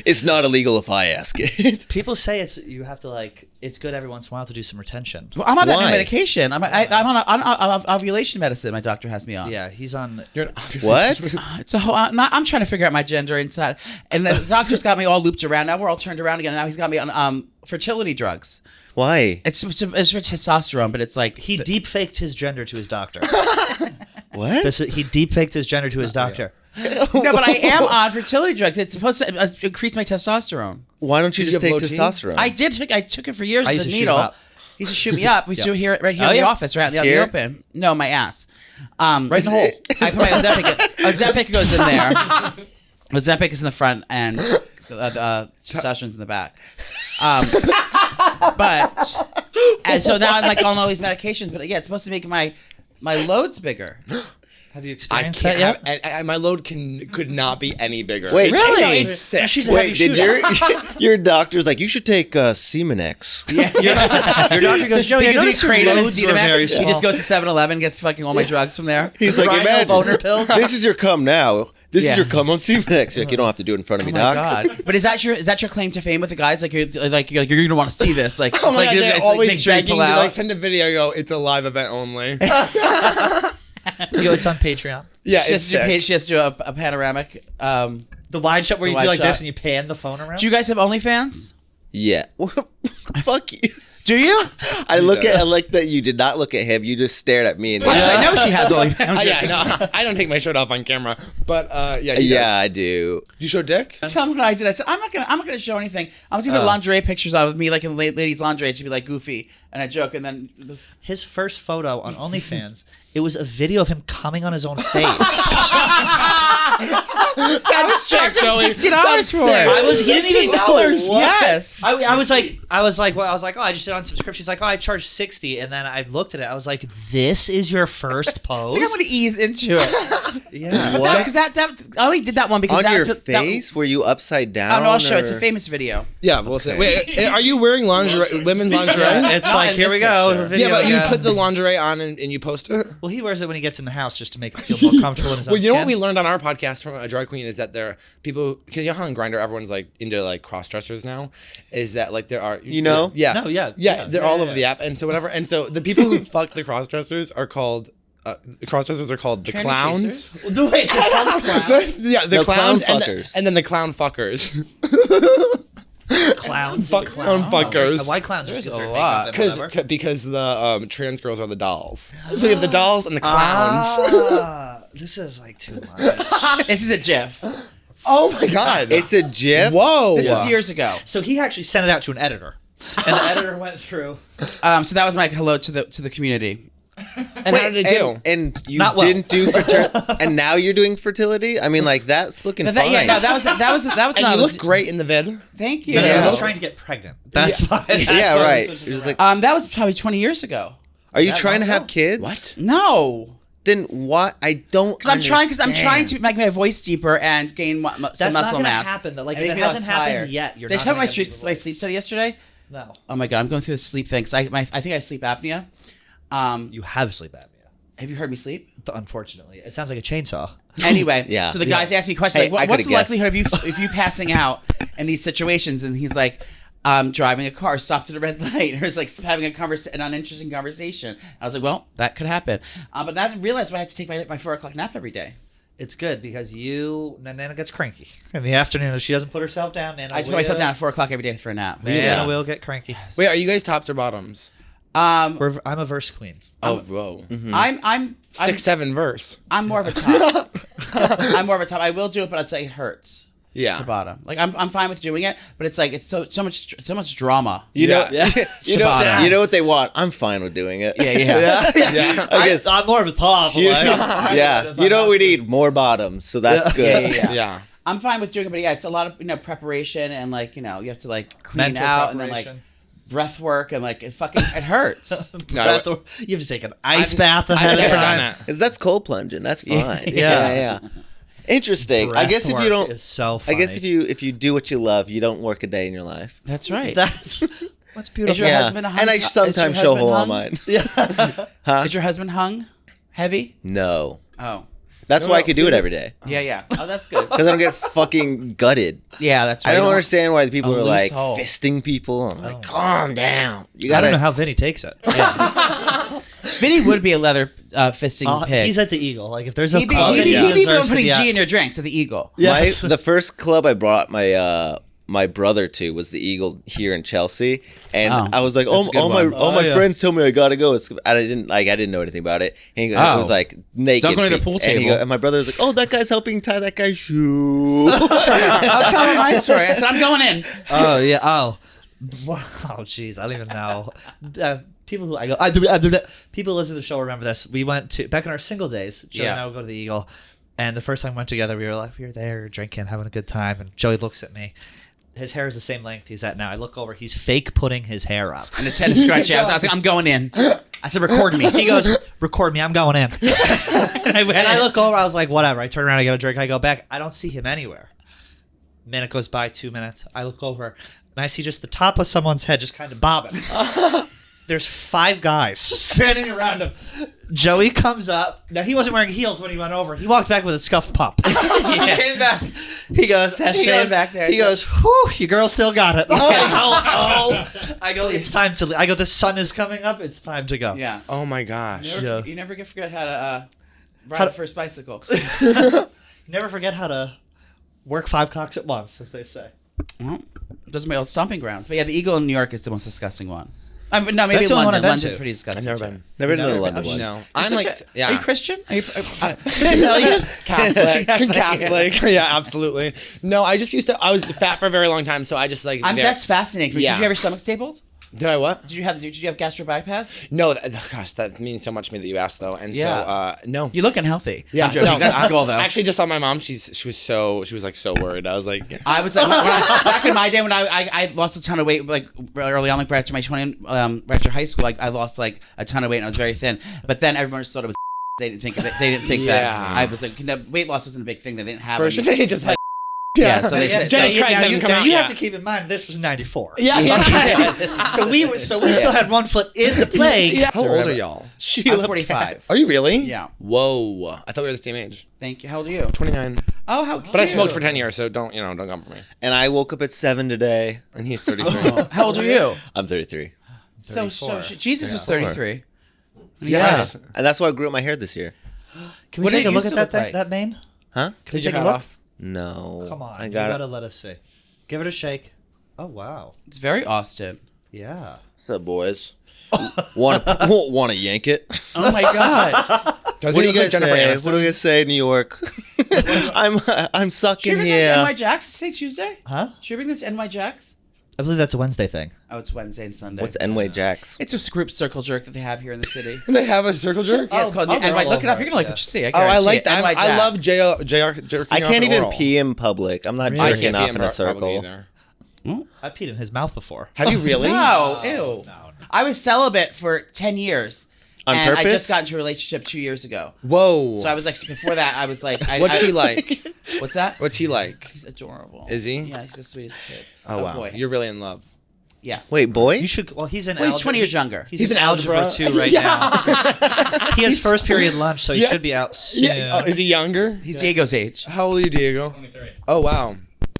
Speaker 3: It's not illegal if I ask it.
Speaker 2: People say you have to like it's good every once in a while to do some retention.
Speaker 4: Well, I'm on that new
Speaker 3: Why?
Speaker 4: medication. I'm on ovulation medicine. My doctor has me on.
Speaker 2: Yeah, he's on.
Speaker 1: You're an
Speaker 3: What?
Speaker 4: It's a whole. I'm trying to figure out my gender inside, and the doctor's got me all looped around. Now we're all turned around again. Now he's got me on fertility drugs.
Speaker 3: Why?
Speaker 4: It's for testosterone, but it's like
Speaker 2: He deep faked his gender to his doctor.
Speaker 3: What?
Speaker 2: He deep faked his gender to his doctor.
Speaker 4: no, but I am on fertility drugs. It's supposed to increase my testosterone.
Speaker 3: Why don't you
Speaker 1: Did you
Speaker 3: just
Speaker 1: have
Speaker 3: take
Speaker 1: low T?
Speaker 3: testosterone?
Speaker 4: I took it for years.
Speaker 2: I
Speaker 4: with
Speaker 2: used
Speaker 4: the
Speaker 2: to shoot him
Speaker 4: needle.
Speaker 2: up.
Speaker 4: He used to shoot me up. We used to do it right here
Speaker 2: Oh,
Speaker 4: in the
Speaker 2: yeah.
Speaker 4: office, right out in the
Speaker 3: Here?
Speaker 4: open. No, my ass.
Speaker 2: Right in the hole.
Speaker 4: I put my Ozempic goes in there. Ozempic is in the front and testosterone's in the back. But and so now I'm like on all these medications. But yeah, it's supposed to make my loads bigger.
Speaker 2: Have you
Speaker 1: I
Speaker 2: experienced
Speaker 1: can't
Speaker 2: that yet?
Speaker 1: have, and my load could not be any bigger.
Speaker 3: Wait.
Speaker 4: Really?
Speaker 1: I know, it's sick.
Speaker 2: She's a heavy
Speaker 3: Wait, did
Speaker 2: shooter.
Speaker 3: your doctor's like, you should take Semenex?
Speaker 4: Yeah.
Speaker 2: Your doctor goes, Joe, you
Speaker 4: Because
Speaker 2: notice
Speaker 4: he
Speaker 2: your
Speaker 4: Kratom and
Speaker 2: loads were
Speaker 4: Celibacy.
Speaker 2: very
Speaker 4: He
Speaker 2: small.
Speaker 4: just goes to 7-Eleven, gets fucking all my drugs from there.
Speaker 3: He's like,
Speaker 2: Rhino
Speaker 3: imagine,
Speaker 2: boner pills?
Speaker 3: this is your cum now. This
Speaker 4: Yeah.
Speaker 3: is your cum on Semenex. Like, you don't have to do it in front of
Speaker 4: Oh
Speaker 3: me,
Speaker 4: my
Speaker 3: doc.
Speaker 4: god! But is that your claim to fame with the guys? Like you're gonna want to see this? Like,
Speaker 1: Oh my
Speaker 4: like
Speaker 1: God, they're
Speaker 4: it's
Speaker 1: always
Speaker 4: make sure you
Speaker 1: begging
Speaker 4: pull
Speaker 1: to
Speaker 4: out.
Speaker 1: like send a video. Go, it's a live event only.
Speaker 2: Yo, it's on Patreon.
Speaker 1: Yeah,
Speaker 4: She
Speaker 1: it's
Speaker 4: has, to do,
Speaker 1: sick.
Speaker 4: she has to do a panoramic.
Speaker 2: The wide shot where
Speaker 4: The
Speaker 2: you
Speaker 4: wide
Speaker 2: do like this
Speaker 4: shot.
Speaker 2: and you pan the phone around.
Speaker 4: Do you guys have OnlyFans?
Speaker 3: Yeah. Fuck you.
Speaker 4: Do you?
Speaker 3: I like that you did not look at him. You just stared at me. And
Speaker 4: Well, I know she has OnlyFans.
Speaker 1: Yeah, no, I don't take my shirt off on camera, but yeah, he
Speaker 3: yeah,
Speaker 1: does.
Speaker 3: I do.
Speaker 1: You show dick?
Speaker 4: Tell me what I did. I said I'm not gonna show anything. I was gonna put lingerie pictures of me like in ladies' lingerie to be like goofy and I joke and then
Speaker 2: His first photo on OnlyFans, it was a video of him coming on his own face.
Speaker 4: I was charging $60 for it.
Speaker 2: He didn't even
Speaker 1: $60.
Speaker 2: What?
Speaker 4: Yes.
Speaker 2: I was like, oh, I just did on subscription. She's like, oh, I charge $60, and then I looked at it. I was like, this is your first
Speaker 4: I
Speaker 2: post?
Speaker 4: think I'm going to ease into it.
Speaker 2: Yeah.
Speaker 3: What?
Speaker 4: Because that I only did that one because
Speaker 3: On
Speaker 4: that's
Speaker 3: your
Speaker 4: what, that-
Speaker 3: face? Were you upside down?
Speaker 4: Oh no, I'll show. It's a
Speaker 3: or-
Speaker 4: famous video.
Speaker 1: Yeah, we'll say. Wait, are you wearing lingerie, women's lingerie?
Speaker 2: Yeah, it's
Speaker 4: Not
Speaker 2: like,
Speaker 4: in
Speaker 2: here
Speaker 4: this
Speaker 2: we go.
Speaker 4: picture.
Speaker 2: the video
Speaker 1: Yeah, but you
Speaker 2: again.
Speaker 1: put the lingerie on and you post it.
Speaker 2: Well, he wears it when he gets in the house just to make it feel more comfortable in his own
Speaker 1: Well, you know what
Speaker 2: skin.
Speaker 1: we learned on our podcast from a drag queen is that there are people, because you know how on Grindr everyone's like into like cross dressers now, is that like there are yeah
Speaker 2: No, yeah,
Speaker 1: they're all over the app, and so whatever, and so the people who fuck the cross dressers are called the
Speaker 4: Tranny
Speaker 1: clowns.
Speaker 4: chasers? Wait, they're called clowns?
Speaker 1: Yeah, the
Speaker 3: No,
Speaker 1: clowns
Speaker 3: clown
Speaker 1: and,
Speaker 3: fuckers.
Speaker 1: and then the clown fuckers.
Speaker 2: Clowns.
Speaker 1: Fuck clown fuckers.
Speaker 2: Why clowns?
Speaker 4: There's
Speaker 2: Just
Speaker 4: a
Speaker 2: start
Speaker 4: lot.
Speaker 2: making them, whatever.
Speaker 1: Because the trans girls are the dolls. So you have the dolls and the clowns.
Speaker 2: This is like too much.
Speaker 4: This is a GIF.
Speaker 1: Oh my god!
Speaker 3: It's a GIF.
Speaker 1: Whoa.
Speaker 4: This is years ago.
Speaker 2: So he actually sent it out to an editor, and the editor went through.
Speaker 4: So that was my hello to the community.
Speaker 1: And how did it do?
Speaker 3: And you
Speaker 2: Not well.
Speaker 3: didn't do fertility, and now you're doing fertility. I mean, like that's looking fine.
Speaker 4: Yeah, no, that was
Speaker 1: And
Speaker 4: not.
Speaker 1: you look great in the vid.
Speaker 4: Thank you.
Speaker 2: No,
Speaker 3: Yeah.
Speaker 2: he was trying to get pregnant. That's why. That's
Speaker 3: yeah,
Speaker 2: why
Speaker 3: right.
Speaker 2: he was
Speaker 3: You're just
Speaker 2: switching
Speaker 3: like,
Speaker 4: That was probably 20 years ago.
Speaker 3: are you
Speaker 2: that
Speaker 3: trying to
Speaker 2: long
Speaker 3: have
Speaker 2: ago?
Speaker 3: kids?
Speaker 1: What?
Speaker 4: No.
Speaker 3: Then what? I don't.
Speaker 4: Because I'm trying to
Speaker 3: understand.
Speaker 4: make my voice deeper and gain some
Speaker 2: That's not
Speaker 4: muscle
Speaker 2: gonna
Speaker 4: mass.
Speaker 2: happen. Though. Like
Speaker 4: And
Speaker 2: if
Speaker 4: make
Speaker 2: it
Speaker 4: me less
Speaker 2: hasn't happened
Speaker 4: tired.
Speaker 2: yet, you're
Speaker 4: Did I
Speaker 2: not.
Speaker 4: tell you my
Speaker 2: gonna get
Speaker 4: my sleep study yesterday?
Speaker 2: No,
Speaker 4: Oh my god, I'm going through the sleep thing because I think I have sleep apnea.
Speaker 2: you have sleep apnea.
Speaker 4: Have you heard me sleep?
Speaker 2: Unfortunately, it sounds like a chainsaw.
Speaker 4: Anyway,
Speaker 3: Yeah.
Speaker 4: so the guys asked me questions
Speaker 3: Hey, I
Speaker 4: like, "What's the
Speaker 3: coulda guessed.
Speaker 4: likelihood of you passing out in these situations?" And he's like, "Driving a car, stopped at a red light, or it's like having an uninteresting conversation." I was like, "Well, that could happen," but then I realized I had to take my 4 o'clock nap every day.
Speaker 2: It's good because Nana gets cranky in the afternoon if she doesn't put herself down. Nana
Speaker 4: I put myself down at 4 o'clock every day for a nap.
Speaker 2: Nana will get cranky.
Speaker 1: Wait, are you guys tops or bottoms?
Speaker 4: Um,
Speaker 2: I'm a verse queen.
Speaker 1: Oh, whoa.
Speaker 4: I'm
Speaker 1: 6-7 verse.
Speaker 4: I'm more of a top. I'm more of a top. I will do it, but I'd say it hurts.
Speaker 1: Yeah.
Speaker 4: The bottom. Like I'm fine with doing it, but it's like it's so much drama.
Speaker 3: You know,
Speaker 1: Yeah.
Speaker 3: you know what they want. I'm fine with doing it.
Speaker 4: Yeah.
Speaker 1: Yeah.
Speaker 3: I guess.
Speaker 2: I'm more of a top.
Speaker 3: Yeah. You know what we need? More bottoms. So that's good.
Speaker 4: Yeah.
Speaker 1: Yeah.
Speaker 4: I'm fine with doing it, but yeah, it's a lot of preparation and like you have to like clean
Speaker 2: Mental
Speaker 4: out and then like
Speaker 2: preparation.
Speaker 4: breath work and like it hurts.
Speaker 1: No,
Speaker 2: You have to take an ice bath ahead
Speaker 1: I've
Speaker 2: of
Speaker 1: never done
Speaker 2: time.
Speaker 1: that.
Speaker 3: Because that's cold plunging. That's fine.
Speaker 2: Yeah.
Speaker 3: Interesting. I guess if you don't,
Speaker 2: is so
Speaker 3: I
Speaker 2: funny.
Speaker 3: guess if you do what you love, you don't work a day in your life.
Speaker 4: That's right.
Speaker 2: That's what's
Speaker 4: Is
Speaker 2: beautiful.
Speaker 4: your
Speaker 3: Yeah.
Speaker 4: husband hung?
Speaker 3: And I
Speaker 4: Is your
Speaker 3: sometimes show
Speaker 4: husband
Speaker 3: hole on
Speaker 4: hung?
Speaker 3: mine.
Speaker 2: Yeah.
Speaker 3: Huh?
Speaker 4: Is your husband hung? Heavy?
Speaker 3: No.
Speaker 4: Oh.
Speaker 3: That's why I could do it every day.
Speaker 4: Yeah. Oh, that's good.
Speaker 3: Because I don't get fucking gutted.
Speaker 4: Yeah, that's right.
Speaker 3: I
Speaker 4: You
Speaker 3: don't understand why the people
Speaker 4: a
Speaker 3: are
Speaker 4: loose
Speaker 3: like
Speaker 4: hole.
Speaker 3: fisting people. I'm like, calm down. You
Speaker 2: I
Speaker 3: gotta.
Speaker 2: don't know how Vinny takes it.
Speaker 4: Vinny would be a leather fisting pig.
Speaker 2: He's at the Eagle. Like if there's a
Speaker 4: He'd be
Speaker 2: club that he
Speaker 4: the one
Speaker 2: deserves to
Speaker 4: putting
Speaker 2: be at-
Speaker 4: G in your drinks at the Eagle.
Speaker 2: Yes.
Speaker 3: The first club I brought my brother to was the Eagle here in Chelsea, and
Speaker 4: Oh,
Speaker 3: I was like,
Speaker 4: that's a good
Speaker 3: all my
Speaker 4: one.
Speaker 2: yeah.
Speaker 3: friends told me I gotta go. I didn't know anything about it. And he goes,
Speaker 4: Oh.
Speaker 3: it was like naked.
Speaker 4: Don't go to the pool
Speaker 3: and
Speaker 4: table.
Speaker 3: and my brother was like, oh, that guy's helping tie that guy's shoe.
Speaker 4: I'll tell him my story. I said, I'm going in.
Speaker 2: Oh yeah. Oh. Wow. Jeez. I don't even know. People who people listen to the show remember this. We went to back in our single days. Joey and I would go to the Eagle, and the first time we went together, we were there drinking, having a good time. And Joey looks at me. His hair is the same length he's at now. I look over. He's fake putting his hair up.
Speaker 4: And his head is scratchy. I was like, I'm going in. I said, record me.
Speaker 2: He goes, record me. I'm going in. and I look over. I was like, whatever. I turn around. I get a drink. I go back. I don't see him anywhere. Minute goes by. 2 minutes. I look over, and I see just the top of someone's head just kind of bobbing. There's 5 guys standing around him. Joey comes up. Now, he wasn't wearing heels when he went over. He walked back with a scuffed pop. He came back. He goes,
Speaker 4: back there.
Speaker 2: He goes, whew, your girl still got it. I go, it's time to leave. I go, the sun is coming up. It's time to go.
Speaker 4: Yeah.
Speaker 1: Oh my gosh.
Speaker 4: You never forget how to ride the first bicycle.
Speaker 2: Never forget how to work 5 cocks at once, as they say.
Speaker 4: Well, those are my old stomping grounds. But yeah, the Eagle in New York is the most disgusling one. No, maybe
Speaker 2: That's the only one
Speaker 4: London.
Speaker 2: I've been
Speaker 4: London's
Speaker 2: to.
Speaker 4: pretty disgusting.
Speaker 1: I've never
Speaker 4: too.
Speaker 1: been.
Speaker 3: Never been to the
Speaker 4: Never
Speaker 3: London
Speaker 4: been.
Speaker 3: one.
Speaker 1: No.
Speaker 4: You're
Speaker 1: I'm
Speaker 4: such
Speaker 1: like,
Speaker 4: Are you
Speaker 1: yeah.
Speaker 4: Christian? Are you Italian?
Speaker 1: Catholic. Yeah, absolutely. No, I was fat for a very long time, so I just like.
Speaker 4: That's fascinating.
Speaker 1: Yeah.
Speaker 4: Did you have your stomach stapled?
Speaker 1: Did I what?
Speaker 4: Did you have gastro bypass?
Speaker 1: No, gosh, that means so much to me that you asked though. And so, no.
Speaker 4: You look unhealthy.
Speaker 1: Yeah,
Speaker 4: I'm joking.
Speaker 1: no,
Speaker 4: That's the goal, though.
Speaker 1: I actually just saw my mom. She was like so worried. I was like,
Speaker 4: I was like, back in my day when I lost a ton of weight, like early on, like right after my 20, right after high school, like I lost like a ton of weight and I was very thin. But then everyone just thought it was. They didn't think of it. They didn't think
Speaker 1: Yeah.
Speaker 4: that I was like weight loss wasn't a big thing. They didn't have.
Speaker 1: for sure, they just like,
Speaker 4: Yeah, so they said.
Speaker 1: Jenny Craig hasn't come out
Speaker 2: you
Speaker 1: yet.
Speaker 2: have to keep in mind this was '94.
Speaker 1: Yeah.
Speaker 2: So we still had one foot in the plague.
Speaker 1: How old are y'all?
Speaker 4: I'm 45.
Speaker 1: Are you really?
Speaker 4: Yeah.
Speaker 1: Whoa. I thought we were the same age.
Speaker 4: Thank you. How old are you?
Speaker 1: 29.
Speaker 4: Oh, how cute.
Speaker 1: But I smoked for 10 years, so don't come for me.
Speaker 3: And I woke up at 7 today.
Speaker 1: And he's 33.
Speaker 4: How old are you?
Speaker 3: I'm 33.
Speaker 4: So Jesus was 33.
Speaker 3: Yeah. And that's why I grew up my hair this year.
Speaker 2: Can we
Speaker 4: What did
Speaker 2: take a
Speaker 4: it
Speaker 2: look
Speaker 4: used
Speaker 2: at
Speaker 4: to
Speaker 2: that
Speaker 4: look
Speaker 2: thing,
Speaker 4: like?
Speaker 2: that mane?
Speaker 3: Huh?
Speaker 2: Can we
Speaker 1: Did you
Speaker 2: take a
Speaker 1: cut
Speaker 2: look?
Speaker 1: off?
Speaker 3: No.
Speaker 2: Come on,
Speaker 3: I
Speaker 2: you
Speaker 3: got
Speaker 2: gotta
Speaker 3: it.
Speaker 2: let us see. Give it a shake. Oh wow.
Speaker 4: It's very Austin.
Speaker 2: Yeah.
Speaker 3: What's up, boys? Want to yank it?
Speaker 4: Oh my God.
Speaker 1: Does
Speaker 3: What do
Speaker 1: he
Speaker 3: you
Speaker 1: look
Speaker 3: guys
Speaker 1: like Jennifer
Speaker 3: say?
Speaker 1: Aniston?
Speaker 3: What do you guys say in New York? I'm
Speaker 4: Should
Speaker 3: sucking
Speaker 4: you bring them to NY
Speaker 3: here.
Speaker 4: Jacks today, Tuesday?
Speaker 2: Huh?
Speaker 4: Should we bring them to NY Jacks?
Speaker 2: I believe that's a Wednesday thing.
Speaker 4: Oh, it's Wednesday and Sunday.
Speaker 3: What's NY Jacks?
Speaker 4: It's a group circle jerk that they have here in the city.
Speaker 1: They have a circle jerk?
Speaker 4: Yeah, it's called
Speaker 2: they're
Speaker 4: NY.
Speaker 2: all
Speaker 4: Look it up.
Speaker 2: over
Speaker 4: You're gonna like
Speaker 2: it,
Speaker 4: what you see.
Speaker 1: Oh, I
Speaker 4: guarantee
Speaker 1: like
Speaker 4: it.
Speaker 1: that.
Speaker 4: NY
Speaker 1: I love
Speaker 4: Jacks.
Speaker 1: JR jerking
Speaker 3: I can't
Speaker 1: off
Speaker 3: even
Speaker 1: oral.
Speaker 3: pee in public. I'm not
Speaker 2: Really?
Speaker 1: I
Speaker 3: jerking
Speaker 1: can't
Speaker 3: off
Speaker 1: pee
Speaker 3: in a
Speaker 1: public
Speaker 3: circle.
Speaker 1: either.
Speaker 2: I peed in his mouth before.
Speaker 1: Have you really?
Speaker 4: No, ew.
Speaker 2: No.
Speaker 4: I was celibate for 10 years.
Speaker 3: On
Speaker 4: and I
Speaker 3: purpose?
Speaker 4: just got into a relationship 2 years ago.
Speaker 1: Whoa.
Speaker 4: So I was like, before that, I was like,
Speaker 1: What's he like?
Speaker 4: What's that?
Speaker 1: What's he like?
Speaker 4: He's adorable.
Speaker 1: Is he?
Speaker 4: Yeah, he's the sweetest kid.
Speaker 1: Oh, wow.
Speaker 4: Boy.
Speaker 1: You're really in love.
Speaker 4: Yeah.
Speaker 3: Wait, boy?
Speaker 2: You should. Well, he's in.
Speaker 4: Well, he's
Speaker 2: algebra.
Speaker 4: 20 years younger.
Speaker 2: He's in
Speaker 1: in
Speaker 2: algebra
Speaker 1: algebra.
Speaker 2: 2 right now. He has first period lunch, so he
Speaker 1: Yeah.
Speaker 2: should be out soon.
Speaker 1: Yeah. Oh, is he younger?
Speaker 4: He's Diego's age.
Speaker 1: How old are you, Diego? 23. Oh, wow.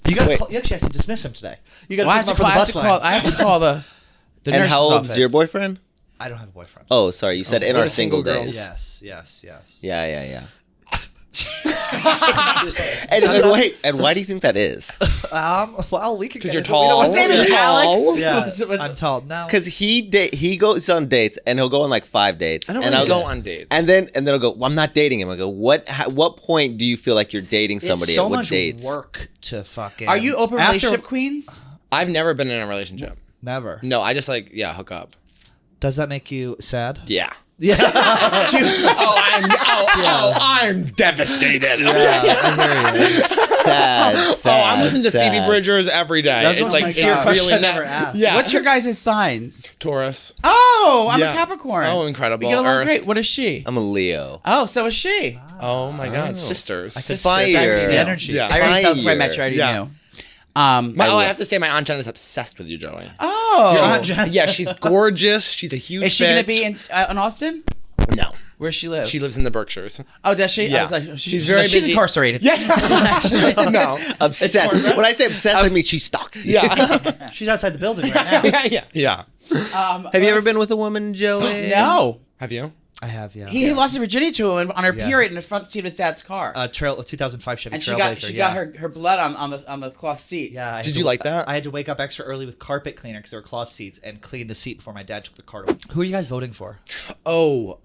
Speaker 2: You got.
Speaker 3: Wait.
Speaker 2: You actually have to dismiss him today. You got
Speaker 4: Well, I
Speaker 2: to
Speaker 4: have
Speaker 2: pick
Speaker 4: to
Speaker 2: him up for the
Speaker 4: call,
Speaker 2: bus
Speaker 4: I
Speaker 2: line.
Speaker 4: have to call the
Speaker 3: And
Speaker 4: nurse's
Speaker 3: how old's
Speaker 4: office.
Speaker 3: your boyfriend?
Speaker 2: I don't have a boyfriend.
Speaker 3: Oh, sorry. You said in
Speaker 1: we're
Speaker 3: our
Speaker 1: single
Speaker 3: single
Speaker 1: girls.
Speaker 3: days.
Speaker 2: Yes.
Speaker 3: Yeah. And why do you think that is?
Speaker 2: Well, we could.
Speaker 1: 'Cause
Speaker 2: get
Speaker 1: you're
Speaker 2: into-
Speaker 1: tall.
Speaker 4: His name is
Speaker 1: You're
Speaker 4: Alex.
Speaker 1: tall.
Speaker 2: Yeah,
Speaker 4: What's-
Speaker 2: I'm tall. No,
Speaker 3: Because he goes on dates and he'll go on like 5 dates.
Speaker 1: I don't
Speaker 3: and
Speaker 1: really
Speaker 3: I'll
Speaker 1: go on dates.
Speaker 3: And then I'll go, well, I'm not dating him. I go, what point do you feel like you're dating somebody
Speaker 2: it's so
Speaker 3: with
Speaker 2: much
Speaker 3: dates?
Speaker 2: work to fucking.
Speaker 4: Are you open
Speaker 2: After-
Speaker 4: relationship queens?
Speaker 1: I've never been in a relationship.
Speaker 2: Never.
Speaker 1: No, I just like, hook up.
Speaker 2: Does that make you sad?
Speaker 1: Yeah.
Speaker 2: Yeah.
Speaker 1: I'm devastated.
Speaker 3: Sad.
Speaker 1: I'm listening to
Speaker 3: sad.
Speaker 1: Phoebe Bridgers every day.
Speaker 2: That's
Speaker 1: it's
Speaker 2: one
Speaker 1: like
Speaker 2: of my
Speaker 1: it's
Speaker 2: favorite questions
Speaker 1: really
Speaker 2: I never asked.
Speaker 1: Yeah.
Speaker 4: What's your guys' signs?
Speaker 1: Taurus?
Speaker 4: Oh, I'm
Speaker 1: Yeah.
Speaker 4: a Capricorn.
Speaker 1: Oh, incredible.
Speaker 4: We get along
Speaker 1: Earth.
Speaker 4: great. What is she?
Speaker 3: I'm a Leo.
Speaker 4: Oh, so is she.
Speaker 1: Oh my God,
Speaker 3: Oh.
Speaker 1: sisters.
Speaker 3: Fire.
Speaker 2: Sense the energy.
Speaker 1: Yeah.
Speaker 4: I already felt before I
Speaker 3: Fire.
Speaker 4: met you. I already
Speaker 1: Yeah.
Speaker 4: knew.
Speaker 1: I have to say, my Aunt Jen is obsessed with you, Joey.
Speaker 4: Oh.
Speaker 2: Your Aunt Jen?
Speaker 1: Yeah, she's gorgeous. She's a huge.
Speaker 4: Is she going to
Speaker 1: bitch.
Speaker 4: be in Austin?
Speaker 1: No,
Speaker 4: Where does she live?
Speaker 1: she lives in the Berkshires.
Speaker 4: Oh, does she?
Speaker 1: Yeah.
Speaker 4: I was like,
Speaker 1: She's very
Speaker 4: she's
Speaker 1: busy.
Speaker 4: incarcerated.
Speaker 1: Yeah. No.
Speaker 3: Obsessed. When I say obsessed, I mean she stalks you.
Speaker 1: Yeah.
Speaker 2: She's outside the building right now.
Speaker 1: Yeah.
Speaker 3: Have you ever been with a woman, Joey?
Speaker 4: No.
Speaker 1: Have you?
Speaker 2: I have, yeah.
Speaker 4: He lost his virginity to her on her
Speaker 2: Yeah.
Speaker 4: period in the front seat of his dad's car.
Speaker 2: Trail 2005 Chevy
Speaker 4: and she
Speaker 2: Trailblazer.
Speaker 4: got her blood on the cloth seats.
Speaker 2: Yeah. I had
Speaker 1: Did
Speaker 2: to-
Speaker 1: you like that?
Speaker 2: I had to wake up extra early with carpet cleaner because there were cloth seats and clean the seat before my dad took the car away. Who are you guys voting for?
Speaker 1: Oh,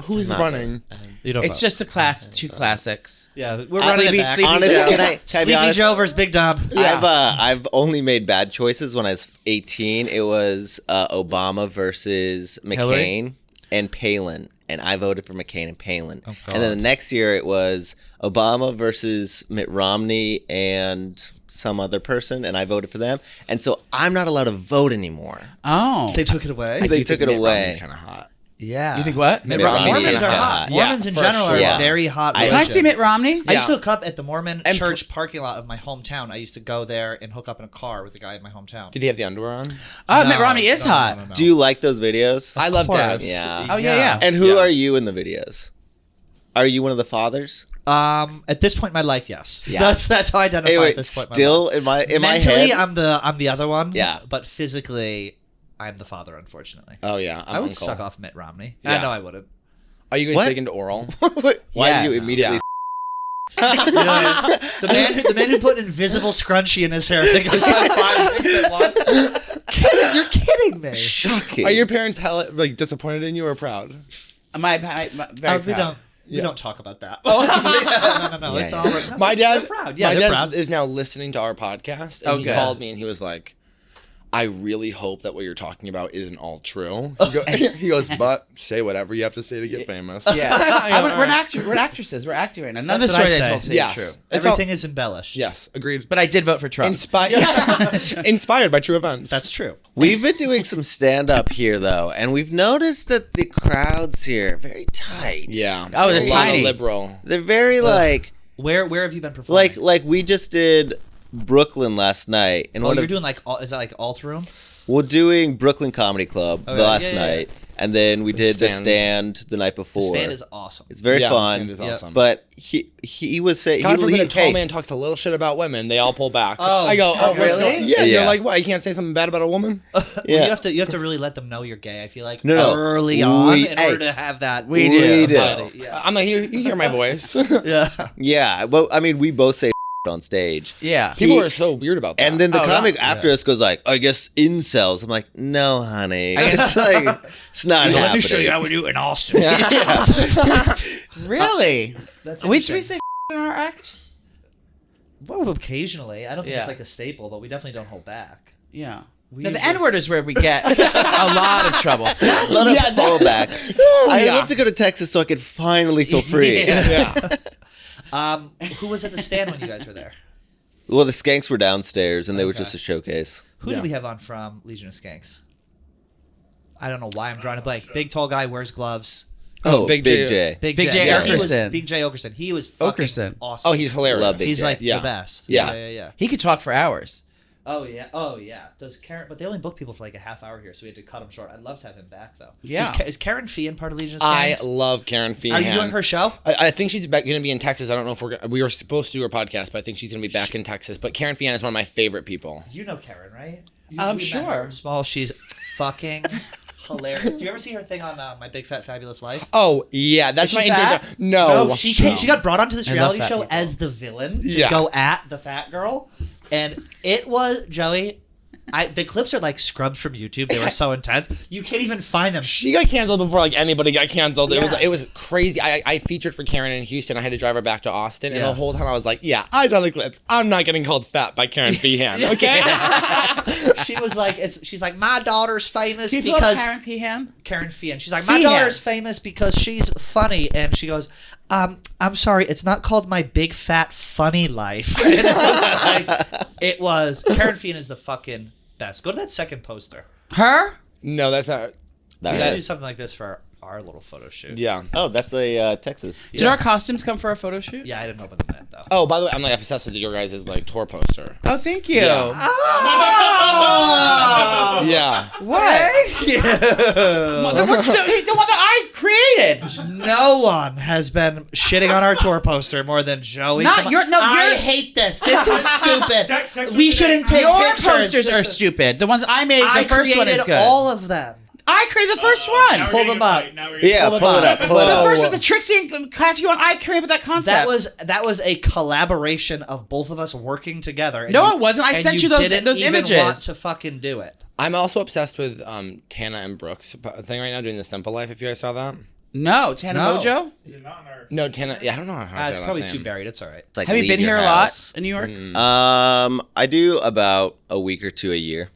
Speaker 1: who's
Speaker 3: Not
Speaker 1: running?
Speaker 2: You don't
Speaker 4: It's just two classics.
Speaker 2: Yeah, we're
Speaker 4: Sleepy-
Speaker 2: running it back.
Speaker 4: Sleepy
Speaker 3: Honestly,
Speaker 4: Joe.
Speaker 3: can I be
Speaker 2: Sleepy
Speaker 3: honest?
Speaker 2: Joe versus Big Don.
Speaker 3: I've only made bad choices when I was 18. It was Obama versus McCain and Palin, and I voted for McCain and Palin.
Speaker 2: God.
Speaker 3: And then the next year it was Obama versus Mitt Romney and some other person, and I voted for them. And so I'm not allowed to vote anymore.
Speaker 4: Oh.
Speaker 2: They took it away.
Speaker 3: They took it away.
Speaker 1: Kind of hot.
Speaker 2: Yeah.
Speaker 4: You think what?
Speaker 3: Mitt Romney
Speaker 2: Mormons
Speaker 3: is
Speaker 2: are
Speaker 3: kinda
Speaker 2: hot.
Speaker 3: hot.
Speaker 2: Mormons
Speaker 1: Yeah,
Speaker 2: in
Speaker 1: for
Speaker 2: general
Speaker 3: sure.
Speaker 2: are
Speaker 3: Yeah.
Speaker 2: a very hot
Speaker 3: I-
Speaker 2: religion.
Speaker 4: Can I see Mitt Romney?
Speaker 2: I used to
Speaker 1: Yeah.
Speaker 2: hook up at the Mormon
Speaker 1: And
Speaker 2: church parking lot of my hometown. I used to go there and hook up in a car with the guy in my hometown.
Speaker 1: Did he have the underwear on?
Speaker 4: Mitt Romney is hot.
Speaker 3: Do you like those videos?
Speaker 1: I love
Speaker 2: course.
Speaker 1: dads.
Speaker 3: Yeah.
Speaker 4: Oh, yeah.
Speaker 3: And who
Speaker 1: Yeah.
Speaker 3: are you in the videos? Are you one of the fathers?
Speaker 2: At this point in my life, yes.
Speaker 3: Yeah.
Speaker 2: That's how I identify
Speaker 3: Hey,
Speaker 2: at
Speaker 3: wait,
Speaker 2: this point.
Speaker 3: still in my
Speaker 2: Mentally,
Speaker 3: head.
Speaker 2: I'm the other one.
Speaker 3: Yeah.
Speaker 2: But physically, I'm the father. Unfortunately,
Speaker 1: Oh yeah, I'm
Speaker 2: I would
Speaker 1: uncle.
Speaker 2: suck off Mitt Romney.
Speaker 1: Yeah.
Speaker 2: No, I wouldn't.
Speaker 1: Are you guys
Speaker 3: What?
Speaker 1: big into oral?
Speaker 3: Why
Speaker 4: Yes.
Speaker 3: do you immediately?
Speaker 2: The man who put invisible scrunchie in his hair. I think it was like 5 things at once. You're kidding me.
Speaker 3: Shocking.
Speaker 1: Are your parents hella like disappointed in you or proud?
Speaker 4: My very
Speaker 2: We
Speaker 4: proud.
Speaker 2: don't talk about that.
Speaker 1: Oh,
Speaker 2: No.
Speaker 3: Yeah,
Speaker 2: It's
Speaker 3: yeah.
Speaker 2: all right.
Speaker 1: My dad,
Speaker 2: They're proud. Yeah,
Speaker 1: my
Speaker 2: they're
Speaker 1: dad
Speaker 2: proud.
Speaker 1: is now listening to our podcast, and
Speaker 4: Oh,
Speaker 1: he
Speaker 4: good.
Speaker 1: called me and he was like, I really hope that what you're talking about isn't all true. He goes, but say whatever you have to say to get famous.
Speaker 4: Yeah. We're actresses. We're acting right now. None of the
Speaker 2: That's what
Speaker 4: story
Speaker 2: I
Speaker 4: I told
Speaker 2: say.
Speaker 4: today
Speaker 1: Yes.
Speaker 4: is true.
Speaker 2: Everything is embellished.
Speaker 1: Yes, agreed.
Speaker 4: But I did vote for Trump.
Speaker 1: Inspired by true events.
Speaker 2: That's true.
Speaker 3: We've been doing some stand up here though, and we've noticed that the crowds here are very tight.
Speaker 1: yeah.
Speaker 4: Oh, they're
Speaker 1: a lot
Speaker 4: tiny.
Speaker 1: of liberal.
Speaker 3: They're very like
Speaker 2: Where have you been performing?
Speaker 3: like we just did Brooklyn last night, and
Speaker 2: oh,
Speaker 3: one
Speaker 2: you're
Speaker 3: of
Speaker 2: doing like is that like alt room?
Speaker 3: we're doing Brooklyn Comedy Club
Speaker 2: Okay.
Speaker 3: the last
Speaker 2: Yeah, yeah,
Speaker 3: night, and then we did the
Speaker 1: Stands.
Speaker 3: stand the night before.
Speaker 2: The stand is awesome.
Speaker 3: It's very
Speaker 1: Yeah,
Speaker 3: fun,
Speaker 1: Stand is awesome.
Speaker 3: but he was saying
Speaker 1: God forbid a
Speaker 3: he
Speaker 1: tall
Speaker 3: hey,
Speaker 1: man talks a little shit about women. They all pull back.
Speaker 2: Oh,
Speaker 1: I go, oh, what's
Speaker 4: really?
Speaker 1: going- Yeah,
Speaker 3: Yeah.
Speaker 1: you're like, what? You can't say something bad about a woman?
Speaker 2: Well,
Speaker 3: Yeah.
Speaker 2: you have to really let them know you're gay. I feel like
Speaker 3: No.
Speaker 2: early on in
Speaker 3: Hey.
Speaker 2: order to have that.
Speaker 3: We do.
Speaker 2: Yeah.
Speaker 1: I'm like, you hear my voice.
Speaker 2: Yeah.
Speaker 3: Yeah, well, I mean, we both say on stage.
Speaker 4: Yeah.
Speaker 1: People are so weird about that.
Speaker 3: And then the
Speaker 4: Oh,
Speaker 3: comic
Speaker 4: right.
Speaker 3: after us goes like, I guess incels. I'm like, no, honey. It's like, it's not happening.
Speaker 2: Let me show you how we do it in Austin.
Speaker 4: Really?
Speaker 2: That's
Speaker 4: we
Speaker 2: interesting.
Speaker 4: say in our act?
Speaker 2: Well, occasionally. I don't think
Speaker 4: Yeah.
Speaker 2: it's like a staple, but we definitely don't hold back.
Speaker 4: Yeah.
Speaker 2: We
Speaker 4: Now, the
Speaker 2: usually-
Speaker 4: N-word is where we get a lot of trouble.
Speaker 3: A lot of pullback. I'd love to go to Texas so I could finally feel free.
Speaker 4: Yeah.
Speaker 2: Who was at the stand when you guys were there?
Speaker 3: Well, the Skanks were downstairs, and they were
Speaker 2: Okay.
Speaker 3: just a showcase.
Speaker 2: Who did we have on from Legion of Skanks? I don't know why I'm drawing a blank. Big tall guy, wears gloves.
Speaker 3: Oh,
Speaker 1: Big
Speaker 3: Big
Speaker 1: J.
Speaker 3: J.
Speaker 2: Big
Speaker 4: Big
Speaker 2: J.
Speaker 4: J.
Speaker 2: Yeah, he was-
Speaker 4: Okerson.
Speaker 2: Big J. Okerson. He was fucking
Speaker 4: Okerson.
Speaker 2: awesome.
Speaker 1: Oh, he's hilarious.
Speaker 3: Love Big
Speaker 2: He's
Speaker 3: J.
Speaker 2: like
Speaker 1: Yeah.
Speaker 2: the best.
Speaker 1: Yeah.
Speaker 2: Yeah.
Speaker 4: He could talk for hours.
Speaker 2: Oh yeah. Does Karen? But they only book people for like a half hour here, so we had to cut him short. I'd love to have him back though.
Speaker 4: Yeah.
Speaker 2: Is Karen Feehan part of Legion of
Speaker 1: I
Speaker 2: Skanks?
Speaker 1: love Karen Feehan.
Speaker 2: Are you doing her show?
Speaker 1: I think she's going to be in Texas. I don't know if we were supposed to do her podcast, but I think she's going to be back in Texas. But Karen Feehan is one of my favorite people.
Speaker 2: You know Karen, right?
Speaker 4: I'm
Speaker 2: we met
Speaker 4: sure.
Speaker 2: her. Small. She's fucking hilarious. Do you ever see her thing on My Big Fat Fabulous Life?
Speaker 1: Oh, yeah. That's
Speaker 4: Is
Speaker 1: my
Speaker 4: she fat?
Speaker 1: introduction. No.
Speaker 2: She got brought onto this
Speaker 4: I love
Speaker 2: reality
Speaker 4: fat
Speaker 2: show
Speaker 4: people.
Speaker 2: as the villain to
Speaker 1: Yeah.
Speaker 2: go at the fat girl, and it was Joey. The clips are like scrubbed from YouTube. They were so intense. You can't even find them.
Speaker 1: She got canceled before like anybody got canceled.
Speaker 2: Yeah.
Speaker 1: It was crazy. I featured for Karen in Houston. I had to drive her back to Austin, and
Speaker 2: Yeah.
Speaker 1: the whole time I was like, "Yeah, eyes on the clips. I'm not getting called fat by Karen Feehan." Okay.
Speaker 2: She was like, she's like, my daughter's famous
Speaker 4: People
Speaker 2: because
Speaker 4: Karen Peahan?
Speaker 2: Karen Feehan. She's like, my
Speaker 4: Feehan.
Speaker 2: daughter's famous because she's funny, and she goes, I'm sorry, it's not called My Big Fat Funny Life. And it was Karen Feehan is the fucking best. Go to that second poster.
Speaker 4: Her?
Speaker 1: No, that's not.
Speaker 2: We should do something like this for our little photo shoot.
Speaker 1: Yeah.
Speaker 3: Oh, that's a Texas.
Speaker 4: Did our costumes come for our photo shoot?
Speaker 2: Yeah, I didn't know about the net though.
Speaker 1: Oh, by the way, I'm like obsessed with your guys' like tour poster.
Speaker 4: Oh, thank you.
Speaker 1: Yeah.
Speaker 2: Oh!
Speaker 1: Yeah.
Speaker 4: What? The one that I created.
Speaker 2: No one has been shitting on our tour poster more than Joey.
Speaker 4: Not
Speaker 2: Come on.
Speaker 4: your- no,
Speaker 2: I
Speaker 4: your-
Speaker 2: hate this. This is stupid.
Speaker 5: Text
Speaker 2: We
Speaker 5: me
Speaker 2: shouldn't
Speaker 5: today.
Speaker 2: take
Speaker 4: Your
Speaker 2: pictures.
Speaker 4: posters
Speaker 2: This
Speaker 4: are
Speaker 2: is-
Speaker 4: stupid. The ones I made,
Speaker 2: I
Speaker 4: the first one is
Speaker 2: created
Speaker 4: good.
Speaker 2: all of them.
Speaker 4: I created the first
Speaker 5: Now
Speaker 4: one.
Speaker 5: we're
Speaker 2: Pull
Speaker 5: getting
Speaker 2: them
Speaker 5: a
Speaker 2: up.
Speaker 5: fight. Now we're getting-
Speaker 3: Yeah,
Speaker 2: Pull
Speaker 3: pull
Speaker 2: them
Speaker 3: it
Speaker 2: up.
Speaker 3: up. Pull it
Speaker 4: The
Speaker 3: up.
Speaker 4: first one, the Trixie and Kathy one, I created that concept.
Speaker 2: That was a collaboration of both of us working together. And
Speaker 4: No, it wasn't. I
Speaker 2: and
Speaker 4: sent you those-
Speaker 2: didn't
Speaker 4: those
Speaker 2: even
Speaker 4: images.
Speaker 2: Want to fucking do it?
Speaker 1: I'm also obsessed with Tana and Brooks thing right now, doing the Simple Life. If you guys saw that.
Speaker 4: No, Tana
Speaker 2: No.
Speaker 4: Mojo.
Speaker 5: Is it not in our-
Speaker 1: No, Tana. Yeah, I don't know how to say
Speaker 2: It's
Speaker 1: her
Speaker 2: probably
Speaker 1: last
Speaker 2: too
Speaker 1: name.
Speaker 2: buried. It's all right.
Speaker 3: It's like
Speaker 4: Have you
Speaker 3: leave
Speaker 4: been
Speaker 3: your
Speaker 4: here a
Speaker 3: house.
Speaker 4: lot in New York?
Speaker 3: I do about a week or two a year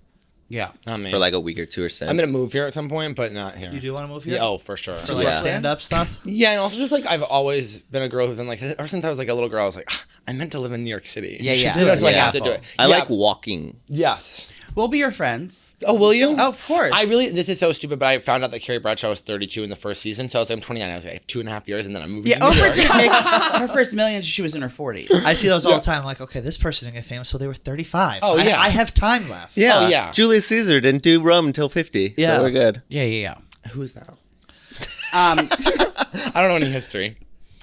Speaker 4: Yeah.
Speaker 1: I mean,
Speaker 3: for like a week or two or so.
Speaker 1: I'm gonna move here at some point, but not here.
Speaker 2: You do want to move here?
Speaker 1: Yeah, oh, for sure.
Speaker 2: For like
Speaker 3: Yeah.
Speaker 2: stand-up stuff?
Speaker 1: Yeah, and also just like I've always been a girl who's been like ever since I was like a little girl, I was like, "Ah, I meant to live in New York City.
Speaker 4: Yeah, yeah.
Speaker 2: do it.
Speaker 1: That's why I
Speaker 3: Yeah.
Speaker 1: have to do it.
Speaker 3: I
Speaker 1: Yeah.
Speaker 3: like walking.
Speaker 1: Yes.
Speaker 4: We'll be your friends.
Speaker 1: Oh, will you?
Speaker 4: Oh, of course.
Speaker 1: This is so stupid, but I found out that Carrie Bradshaw was 32 in the first season, so I was like, I'm 29. I was like, I have 2.5 years, and then I'm moving
Speaker 4: Yeah,
Speaker 1: to New
Speaker 4: Oprah
Speaker 1: York.
Speaker 4: didn't make her first million. She was in her 40s.
Speaker 2: I see those all the time. I'm like, okay, this person didn't get famous, so they were 35.
Speaker 1: Oh, yeah.
Speaker 2: I have time left.
Speaker 3: Yeah.
Speaker 1: Oh, yeah.
Speaker 3: Julius Caesar didn't do rum until 50.
Speaker 2: Yeah.
Speaker 3: So we're good.
Speaker 4: Yeah.
Speaker 1: Who's that?
Speaker 4: Um,
Speaker 1: I don't know any history.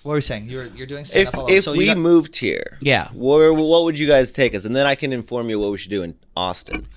Speaker 2: What were we saying? You're doing stand-up all
Speaker 3: If
Speaker 2: so
Speaker 3: we
Speaker 2: you got-
Speaker 3: moved here,
Speaker 4: Yeah.
Speaker 3: what would you guys take us? And then I can inform you what we should do in Austin.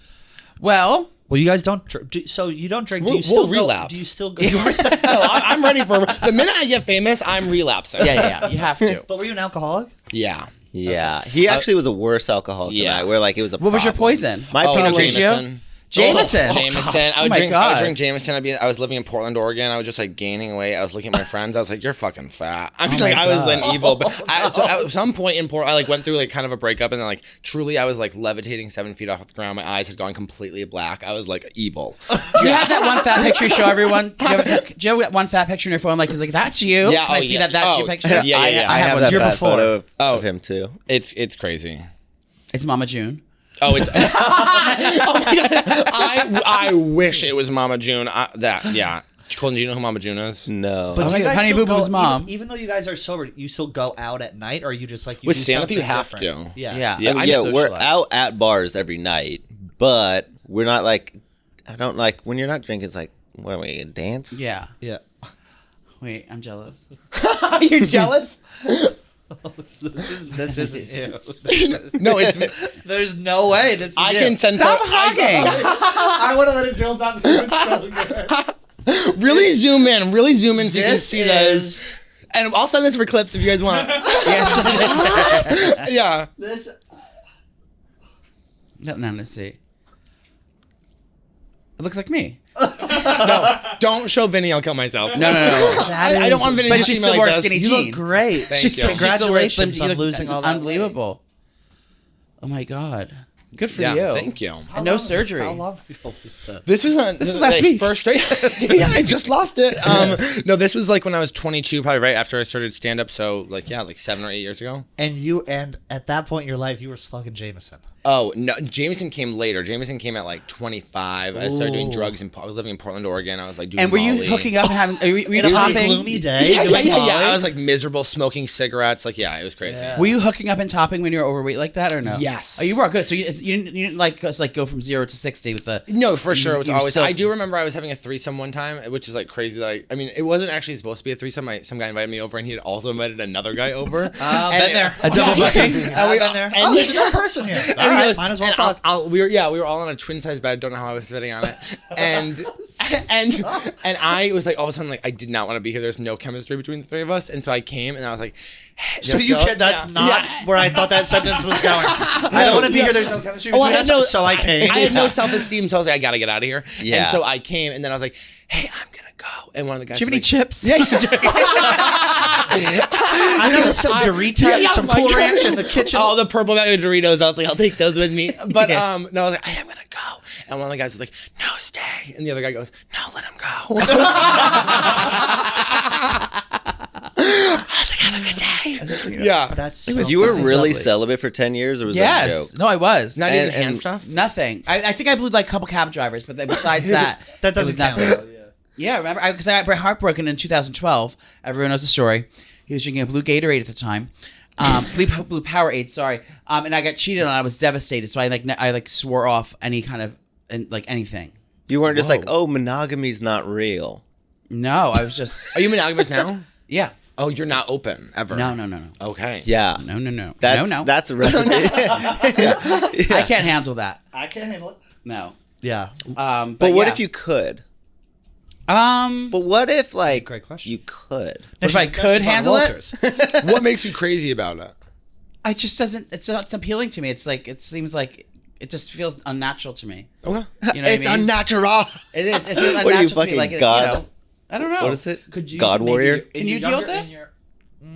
Speaker 4: well,
Speaker 2: Well, you guys don't so you don't drink. Do
Speaker 1: We'll-
Speaker 2: you still
Speaker 1: we'll
Speaker 2: go-
Speaker 1: relapse.
Speaker 2: Do you still go?
Speaker 1: No, I'm ready for the minute I get famous. I'm relapsing.
Speaker 4: yeah. You have to.
Speaker 2: But were you an alcoholic?
Speaker 1: Yeah.
Speaker 3: Yeah. He actually was a worse alcoholic
Speaker 1: yeah.
Speaker 3: than I. Where like it was a
Speaker 4: What was your
Speaker 3: problem.
Speaker 4: poison?
Speaker 3: My
Speaker 1: Oh,
Speaker 3: Pinot
Speaker 4: Grigio?
Speaker 3: Grigio.
Speaker 1: Jameson.
Speaker 4: Jameson.
Speaker 1: Jameson. I
Speaker 4: Oh
Speaker 1: would
Speaker 4: my
Speaker 1: drink. I
Speaker 4: God.
Speaker 1: would drink Jameson. I was living in Portland, Oregon. I was just like gaining weight. I was looking at my friends. I was like, "You're fucking fat." I'm just
Speaker 4: my
Speaker 1: like, I was
Speaker 4: God.
Speaker 1: then evil. But so at some point in Portland, I like went through like kind of a breakup, and then like truly, I was like levitating 7 feet off the ground. My eyes had gone completely black. I was like evil.
Speaker 4: Do you have that one fat picture you show everyone? Do you have one fat picture in your phone? Like, that's you.
Speaker 1: Yeah,
Speaker 4: Can I see that's your picture?
Speaker 1: Yeah.
Speaker 3: I have
Speaker 4: one.
Speaker 3: that
Speaker 4: Year
Speaker 3: fat
Speaker 4: before.
Speaker 3: photo
Speaker 1: Oh.
Speaker 3: of him too.
Speaker 1: It's crazy.
Speaker 4: It's Mama June.
Speaker 1: Oh, it's. Oh my God. I wish it was Mama June. Yeah. Colton, do you know who Mama June is?
Speaker 3: No.
Speaker 2: But
Speaker 4: Oh
Speaker 2: do
Speaker 4: my
Speaker 2: you
Speaker 4: God,
Speaker 2: guys
Speaker 4: Honey
Speaker 2: still
Speaker 4: Boo Boo's
Speaker 2: go,
Speaker 4: mom.
Speaker 2: even though you guys are sober, you still go out at night, or are you just like you
Speaker 1: With
Speaker 2: do
Speaker 1: stand-up,
Speaker 2: something
Speaker 1: you have
Speaker 2: different?
Speaker 1: to.
Speaker 2: Yeah.
Speaker 4: Yeah.
Speaker 1: Yeah,
Speaker 3: I mean,
Speaker 1: I
Speaker 3: yeah,
Speaker 1: just
Speaker 3: we're
Speaker 4: socialize.
Speaker 3: out at bars every night, but we're not like. I don't like when you're not drinking. It's like, what are we gonna dance?
Speaker 4: Yeah.
Speaker 2: Yeah.
Speaker 4: Wait, I'm jealous.
Speaker 1: You're jealous?
Speaker 2: This isn't you.
Speaker 1: No, it's.
Speaker 2: There's no way. This is
Speaker 1: I
Speaker 2: you.
Speaker 1: can send.
Speaker 4: Stop hugging.
Speaker 2: I want to let it build on because it's so good.
Speaker 1: Really zoom in. Really zoom in so you can
Speaker 2: This
Speaker 1: see
Speaker 2: is-
Speaker 1: those. And I'll send this for clips if you guys want.
Speaker 4: Yes.
Speaker 1: Yeah.
Speaker 2: This.
Speaker 4: No, let's see. It looks like me.
Speaker 1: No, don't show Vinny. I'll kill myself.
Speaker 4: No.
Speaker 1: I don't want Vinny
Speaker 4: But
Speaker 1: to
Speaker 4: she
Speaker 1: see me
Speaker 4: still
Speaker 1: like
Speaker 4: wears
Speaker 1: this.
Speaker 4: skinny
Speaker 2: You
Speaker 4: jeans.
Speaker 2: look great.
Speaker 1: Thank you.
Speaker 2: Congratulations
Speaker 4: You
Speaker 2: on
Speaker 4: look
Speaker 2: losing all that
Speaker 4: unbelievable. Oh my God. Good for
Speaker 1: Yeah,
Speaker 4: you.
Speaker 1: thank you.
Speaker 4: And no surgery.
Speaker 2: How long ago was this?
Speaker 1: This was
Speaker 4: was last week.
Speaker 1: First straight. Yeah, I just lost it. No, this was like when I was 22, probably right after I started stand up. So like 7 or 8 years ago.
Speaker 2: And at that point in your life, you were slugging Jameson.
Speaker 1: Oh no, Jameson came later. Jameson came at like 25. I started doing drugs and I was living in Portland, Oregon. I was like doing.
Speaker 4: And were you
Speaker 1: Molly.
Speaker 4: hooking up and having? Were you
Speaker 2: In a really
Speaker 4: topping?
Speaker 2: gloomy day.
Speaker 1: Yeah,
Speaker 2: doing Molly?
Speaker 1: I was like miserable, smoking cigarettes. Like it was crazy.
Speaker 2: Yeah.
Speaker 4: Were you hooking up and topping when you were overweight like that, or no?
Speaker 1: Yes.
Speaker 4: Oh, you were good. So you didn't like go from 0 to 60 with the.
Speaker 1: No, for sure. It was
Speaker 4: You
Speaker 1: always.
Speaker 4: still-
Speaker 1: I do remember I was having a threesome one time, which is like crazy. That I mean, it wasn't actually supposed to be a threesome. Some guy invited me over, and he had also invited another guy over.
Speaker 2: Been there.
Speaker 4: A double booking.
Speaker 2: I've been there. Oh, there's another person here. All
Speaker 1: And he
Speaker 2: right,
Speaker 1: goes-
Speaker 2: might as well
Speaker 1: and
Speaker 2: fuck.
Speaker 1: we were all on a twin size bed. Don't know how I was sitting on it, and I was like all of a sudden like I did not want to be here. There's no chemistry between the three of us, and so I came and I was like, hey,
Speaker 2: So you can. That's not where I thought that sentence was going. I don't want to be here. There's no chemistry between us. So I came.
Speaker 1: I had no self esteem, so I was like, I gotta get out of here.
Speaker 3: Yeah.
Speaker 1: And so I came, and then I was like, hey, I'm gonna go. And one of the guys.
Speaker 4: Do you have any
Speaker 1: was like,
Speaker 4: chips?
Speaker 1: Yeah, you do.
Speaker 2: I got some Doritos, some Cool Ranch in the kitchen.
Speaker 1: Oh, the purple bag of Doritos. I was like, I'll take those with me. But no, I was like, I am gonna go. And one of the guys was like, no, stay. And the other guy goes, no, let him go. I was like, have a good day. Yeah.
Speaker 2: That's so
Speaker 3: You were
Speaker 2: fucking
Speaker 3: really
Speaker 2: lovely.
Speaker 3: celibate for 10 years, or was that a
Speaker 4: Yes.
Speaker 3: joke?
Speaker 4: No, I was.
Speaker 1: Not even
Speaker 3: And-
Speaker 1: hand
Speaker 3: and-
Speaker 1: stuff.
Speaker 4: Nothing. I think I blew like a couple cab drivers, but then besides that,
Speaker 2: That doesn't
Speaker 4: it was
Speaker 2: count.
Speaker 4: nothing. Yeah, remember? Because I got heartbroken in 2012. Everyone knows the story. He was drinking a blue Gatorade at the time. Blue Powerade, sorry. And I got cheated on. I was devastated. So I swore off any kind of anything.
Speaker 3: You weren't just like,
Speaker 1: Whoa.
Speaker 3: oh, monogamy's not real.
Speaker 4: No, I was just
Speaker 1: Are you monogamous now?
Speaker 4: yeah.
Speaker 1: Oh, you're not open ever.
Speaker 4: No.
Speaker 1: Okay.
Speaker 3: Yeah.
Speaker 4: No.
Speaker 3: That's
Speaker 4: no.
Speaker 3: that's a recipe.
Speaker 4: I can't handle that.
Speaker 2: I can't handle it.
Speaker 4: No.
Speaker 2: Yeah.
Speaker 3: But what
Speaker 4: yeah.
Speaker 3: if you could?
Speaker 4: But
Speaker 3: But what if like
Speaker 2: Great question.
Speaker 3: you could?
Speaker 4: if I could handle it,
Speaker 1: What makes you crazy about it?
Speaker 4: I just doesn't. It's not appealing to me. It's like it seems like it just feels unnatural to me.
Speaker 1: Okay.
Speaker 4: You know what I mean?
Speaker 3: unnatural.
Speaker 4: It is. It feels unnatural
Speaker 3: What are you,
Speaker 4: to me.
Speaker 3: fucking
Speaker 4: Like
Speaker 3: God?
Speaker 4: You know, I don't know.
Speaker 3: What is it?
Speaker 2: Could you
Speaker 3: God
Speaker 2: maybe
Speaker 3: warrior?
Speaker 2: in
Speaker 4: Can you
Speaker 2: your
Speaker 4: deal with
Speaker 2: younger-
Speaker 4: it?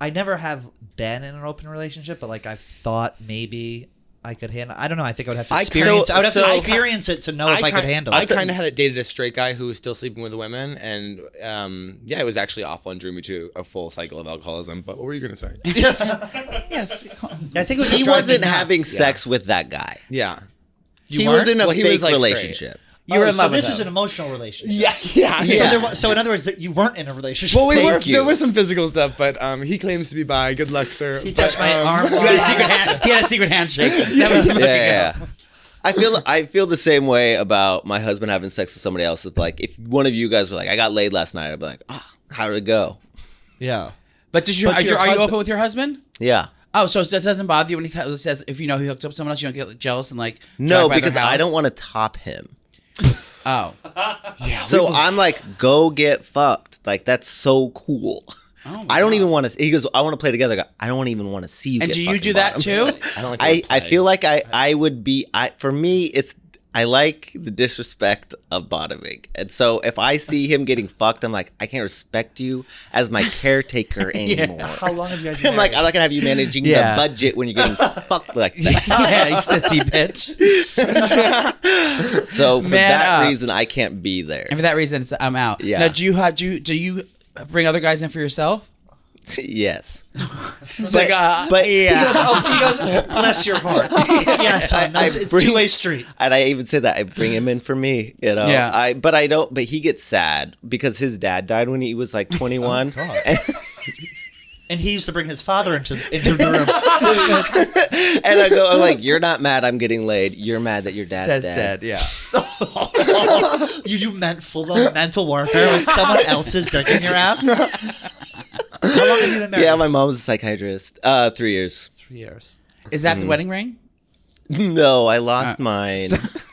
Speaker 2: I never have been in an open relationship, but like I've thought maybe I could handle. I don't know. I think I would have to
Speaker 1: I-
Speaker 2: experience. I would have to
Speaker 3: so-
Speaker 2: experience it to know if I could handle
Speaker 1: I
Speaker 2: it.
Speaker 1: kind of had dated a straight guy who was still sleeping with women, and it was actually awful and drew me to a full cycle of alcoholism. But what were you gonna say?
Speaker 4: Yes.
Speaker 2: I think it would
Speaker 3: He
Speaker 2: just drive me
Speaker 3: wasn't
Speaker 2: nuts.
Speaker 3: having sex with that guy.
Speaker 1: Yeah.
Speaker 3: He
Speaker 2: weren't?
Speaker 3: was in a
Speaker 1: Well, he was,
Speaker 3: fake
Speaker 1: like, straight.
Speaker 3: relationship.
Speaker 4: You were in
Speaker 2: so
Speaker 4: love
Speaker 2: this
Speaker 4: with
Speaker 2: was
Speaker 4: him.
Speaker 2: an emotional relationship.
Speaker 1: Yeah.
Speaker 2: So in other words, that you weren't in a relationship.
Speaker 1: Well,
Speaker 3: Thank you.
Speaker 1: there was some physical stuff, but he claims to be bi. Good luck, sir.
Speaker 2: He touched
Speaker 1: But,
Speaker 2: my arm.
Speaker 4: He had a secret hand. He had a secret handshake. That was a month
Speaker 3: Yeah,
Speaker 4: ago.
Speaker 3: yeah. I feel the same way about my husband having sex with somebody else. It's like if one of you guys were like, I got laid last night, I'd be like, oh, how did it go?
Speaker 2: Yeah.
Speaker 4: But did you?
Speaker 2: But
Speaker 4: Are
Speaker 2: to
Speaker 4: you,
Speaker 2: your
Speaker 4: are you
Speaker 2: husband-
Speaker 4: open with your husband?
Speaker 3: Yeah.
Speaker 4: Oh, so that doesn't bother you when he says if you know he hooked up with someone else, you don't get like, jealous and like
Speaker 3: No,
Speaker 4: drive by their
Speaker 3: because I
Speaker 4: house?
Speaker 3: don't want to top him.
Speaker 4: Oh,
Speaker 3: So I'm like, go get fucked. Like that's so cool.
Speaker 4: Oh my
Speaker 3: I don't
Speaker 4: God.
Speaker 3: even want to. He goes, I want to play together. I go, I don't even want to see you.
Speaker 4: And
Speaker 3: get
Speaker 4: do you
Speaker 3: fucking
Speaker 4: do that
Speaker 3: bottomed.
Speaker 4: too?
Speaker 1: I don't like the
Speaker 3: I
Speaker 1: word play.
Speaker 3: feel like I would be. For me, it's I like the disrespect of bottoming. And so if I see him getting fucked, I'm like, I can't respect you as my caretaker anymore.
Speaker 2: How long have you guys been
Speaker 3: I'm like,
Speaker 2: married?
Speaker 3: I'm not going to have you managing the budget when you're getting fucked like that.
Speaker 4: Yeah, you sissy bitch.
Speaker 3: So for
Speaker 4: Man
Speaker 3: that
Speaker 4: up.
Speaker 3: reason, I can't be there.
Speaker 4: And for that reason, I'm out.
Speaker 3: Yeah.
Speaker 4: Now, do you bring other guys in for yourself?
Speaker 3: Yes.
Speaker 4: It's like,
Speaker 3: but
Speaker 2: He goes, bless your heart. Yes, it's
Speaker 3: bring-
Speaker 2: two-way street.
Speaker 3: And I even say that I bring him in for me, you know.
Speaker 4: Yeah.
Speaker 3: But I don't. But he gets sad because his dad died when he was like 21. and,
Speaker 2: And he used to bring his father into the room.
Speaker 3: and I'm like, you're not mad I'm getting laid. You're mad that your dad's dead.
Speaker 4: Yeah.
Speaker 2: You do full-blown mental warfare with someone else's dick in your ass? How long have you been married?
Speaker 3: Yeah, my mom's a psychiatrist. 3 years.
Speaker 2: 3 years.
Speaker 4: Is that the wedding ring?
Speaker 3: No, I lost mine.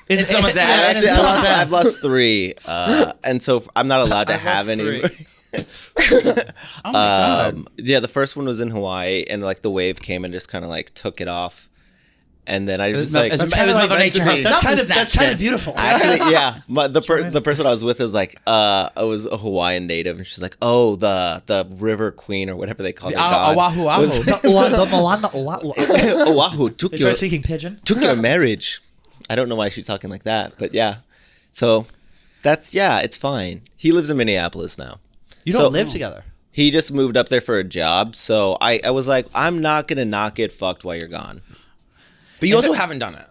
Speaker 4: In someone's
Speaker 3: Yeah,
Speaker 4: ass.
Speaker 3: actually, I've lost 3, and so I'm not allowed to have any.
Speaker 4: Oh my god.
Speaker 3: Yeah, the first one was in Hawaii, and like the wave came and just kind of like took it off, and then I just like.
Speaker 4: it was
Speaker 2: kinda
Speaker 4: Mother
Speaker 2: like
Speaker 4: Nature
Speaker 2: meant to be.
Speaker 4: herself who
Speaker 2: That's
Speaker 4: snatched
Speaker 2: kind
Speaker 4: it.
Speaker 2: of beautiful.
Speaker 3: Actually, yeah, the person I was with was like, I was a Hawaiian native, and she's like, oh, the river queen or whatever they call it.
Speaker 4: Oahu, Oahu.
Speaker 2: The Moana Oahu.
Speaker 3: Oahu took
Speaker 2: They
Speaker 3: your
Speaker 2: start speaking pigeon.
Speaker 3: took your marriage. I don't know why she's talking like that, but yeah. So it's fine. He lives in Minneapolis now.
Speaker 2: You don't live together.
Speaker 3: He just moved up there for a job, so I was like, I'm not gonna not get fucked while you're gone.
Speaker 1: But you also haven't done it.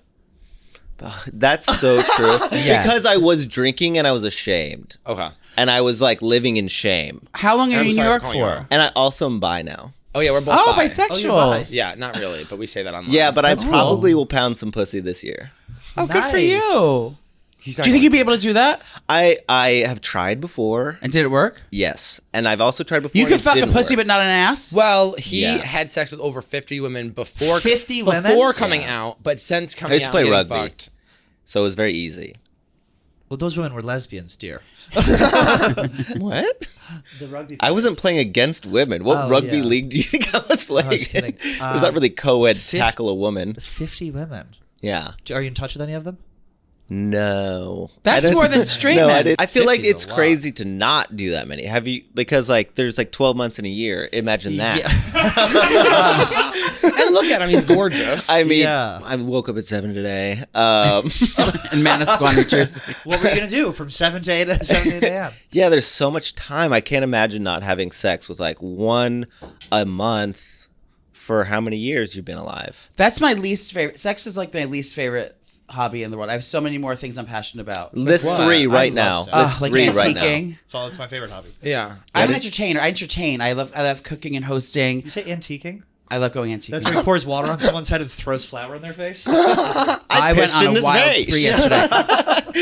Speaker 3: That's so true.
Speaker 4: Yeah.
Speaker 3: Because I was drinking and I was ashamed,
Speaker 1: Okay.
Speaker 3: and I was like living in shame.
Speaker 4: How long are
Speaker 1: I'm
Speaker 4: you in New
Speaker 1: sorry
Speaker 4: York
Speaker 1: for calling you
Speaker 4: for?
Speaker 1: out.
Speaker 3: And I also am bi now.
Speaker 1: Oh yeah, we're both
Speaker 4: Oh,
Speaker 1: bi.
Speaker 4: bisexual.
Speaker 2: Oh, you're bi.
Speaker 1: Yeah, not really, but we say that online.
Speaker 3: Yeah, but I
Speaker 2: That's cool.
Speaker 3: probably will pound some pussy this year.
Speaker 4: Oh, good for
Speaker 2: Nice.
Speaker 4: you.
Speaker 1: He's
Speaker 4: Do you think you'd be able to do that?
Speaker 3: I have tried before.
Speaker 4: And did it work?
Speaker 3: Yes, and I've also tried before.
Speaker 4: You
Speaker 3: and
Speaker 4: could
Speaker 3: it
Speaker 4: fuck a
Speaker 3: didn't
Speaker 4: pussy,
Speaker 3: work.
Speaker 4: but not an ass.
Speaker 1: Well, he
Speaker 3: Yeah.
Speaker 1: had sex with over 50 women before
Speaker 2: 50 women?
Speaker 1: before coming out, but since coming
Speaker 3: used to
Speaker 1: out,
Speaker 3: play
Speaker 1: and getting
Speaker 3: rugby.
Speaker 1: fucked.
Speaker 3: So it was very easy.
Speaker 2: Well, those women were lesbians, dear.
Speaker 3: What?
Speaker 2: The rugby.
Speaker 3: I wasn't playing against women. What
Speaker 2: Oh,
Speaker 3: rugby
Speaker 2: yeah.
Speaker 3: league do you think I was playing?
Speaker 2: I was kidding.
Speaker 3: It was not really co-ed tackle a woman.
Speaker 2: 50 women.
Speaker 3: Yeah.
Speaker 2: Are you in touch with any of them?
Speaker 3: No.
Speaker 4: That's
Speaker 3: I didn't-
Speaker 4: more than straight
Speaker 3: no, I
Speaker 4: men.
Speaker 3: didn't. I feel like
Speaker 2: 50 is
Speaker 3: it's
Speaker 2: a lot.
Speaker 3: crazy to not do that many. Have you? Because like there's like 12 months in a year. Imagine that.
Speaker 1: And look at him, he's gorgeous.
Speaker 3: I mean,
Speaker 2: Yeah.
Speaker 3: I woke up at 7 today.
Speaker 4: In Manasquan, New Jersey.
Speaker 2: What were you going to do from 7 to 8 a.m.?
Speaker 3: Yeah, there's so much time. I can't imagine not having sex with like one a month for how many years you've been alive.
Speaker 4: That's my least favorite. Sex is like my least favorite hobby in the world. I have so many more things I'm passionate about.
Speaker 3: List
Speaker 1: what?
Speaker 3: 3
Speaker 2: I
Speaker 3: right
Speaker 2: love
Speaker 3: now.
Speaker 2: sex.
Speaker 3: List
Speaker 4: Like
Speaker 3: 3 right now.
Speaker 4: antiquing.
Speaker 2: So it's my favorite hobby.
Speaker 1: Yeah.
Speaker 4: I'm an
Speaker 3: That is-
Speaker 4: entertainer. I entertain. I love cooking and hosting.
Speaker 2: You say antiquing?
Speaker 4: I love going antiquing.
Speaker 2: That's where he pours water on someone's head and throws flour in their face?
Speaker 4: I went
Speaker 3: pissed
Speaker 4: on
Speaker 3: in
Speaker 4: a
Speaker 3: his
Speaker 4: wild
Speaker 3: face.
Speaker 4: spree yesterday.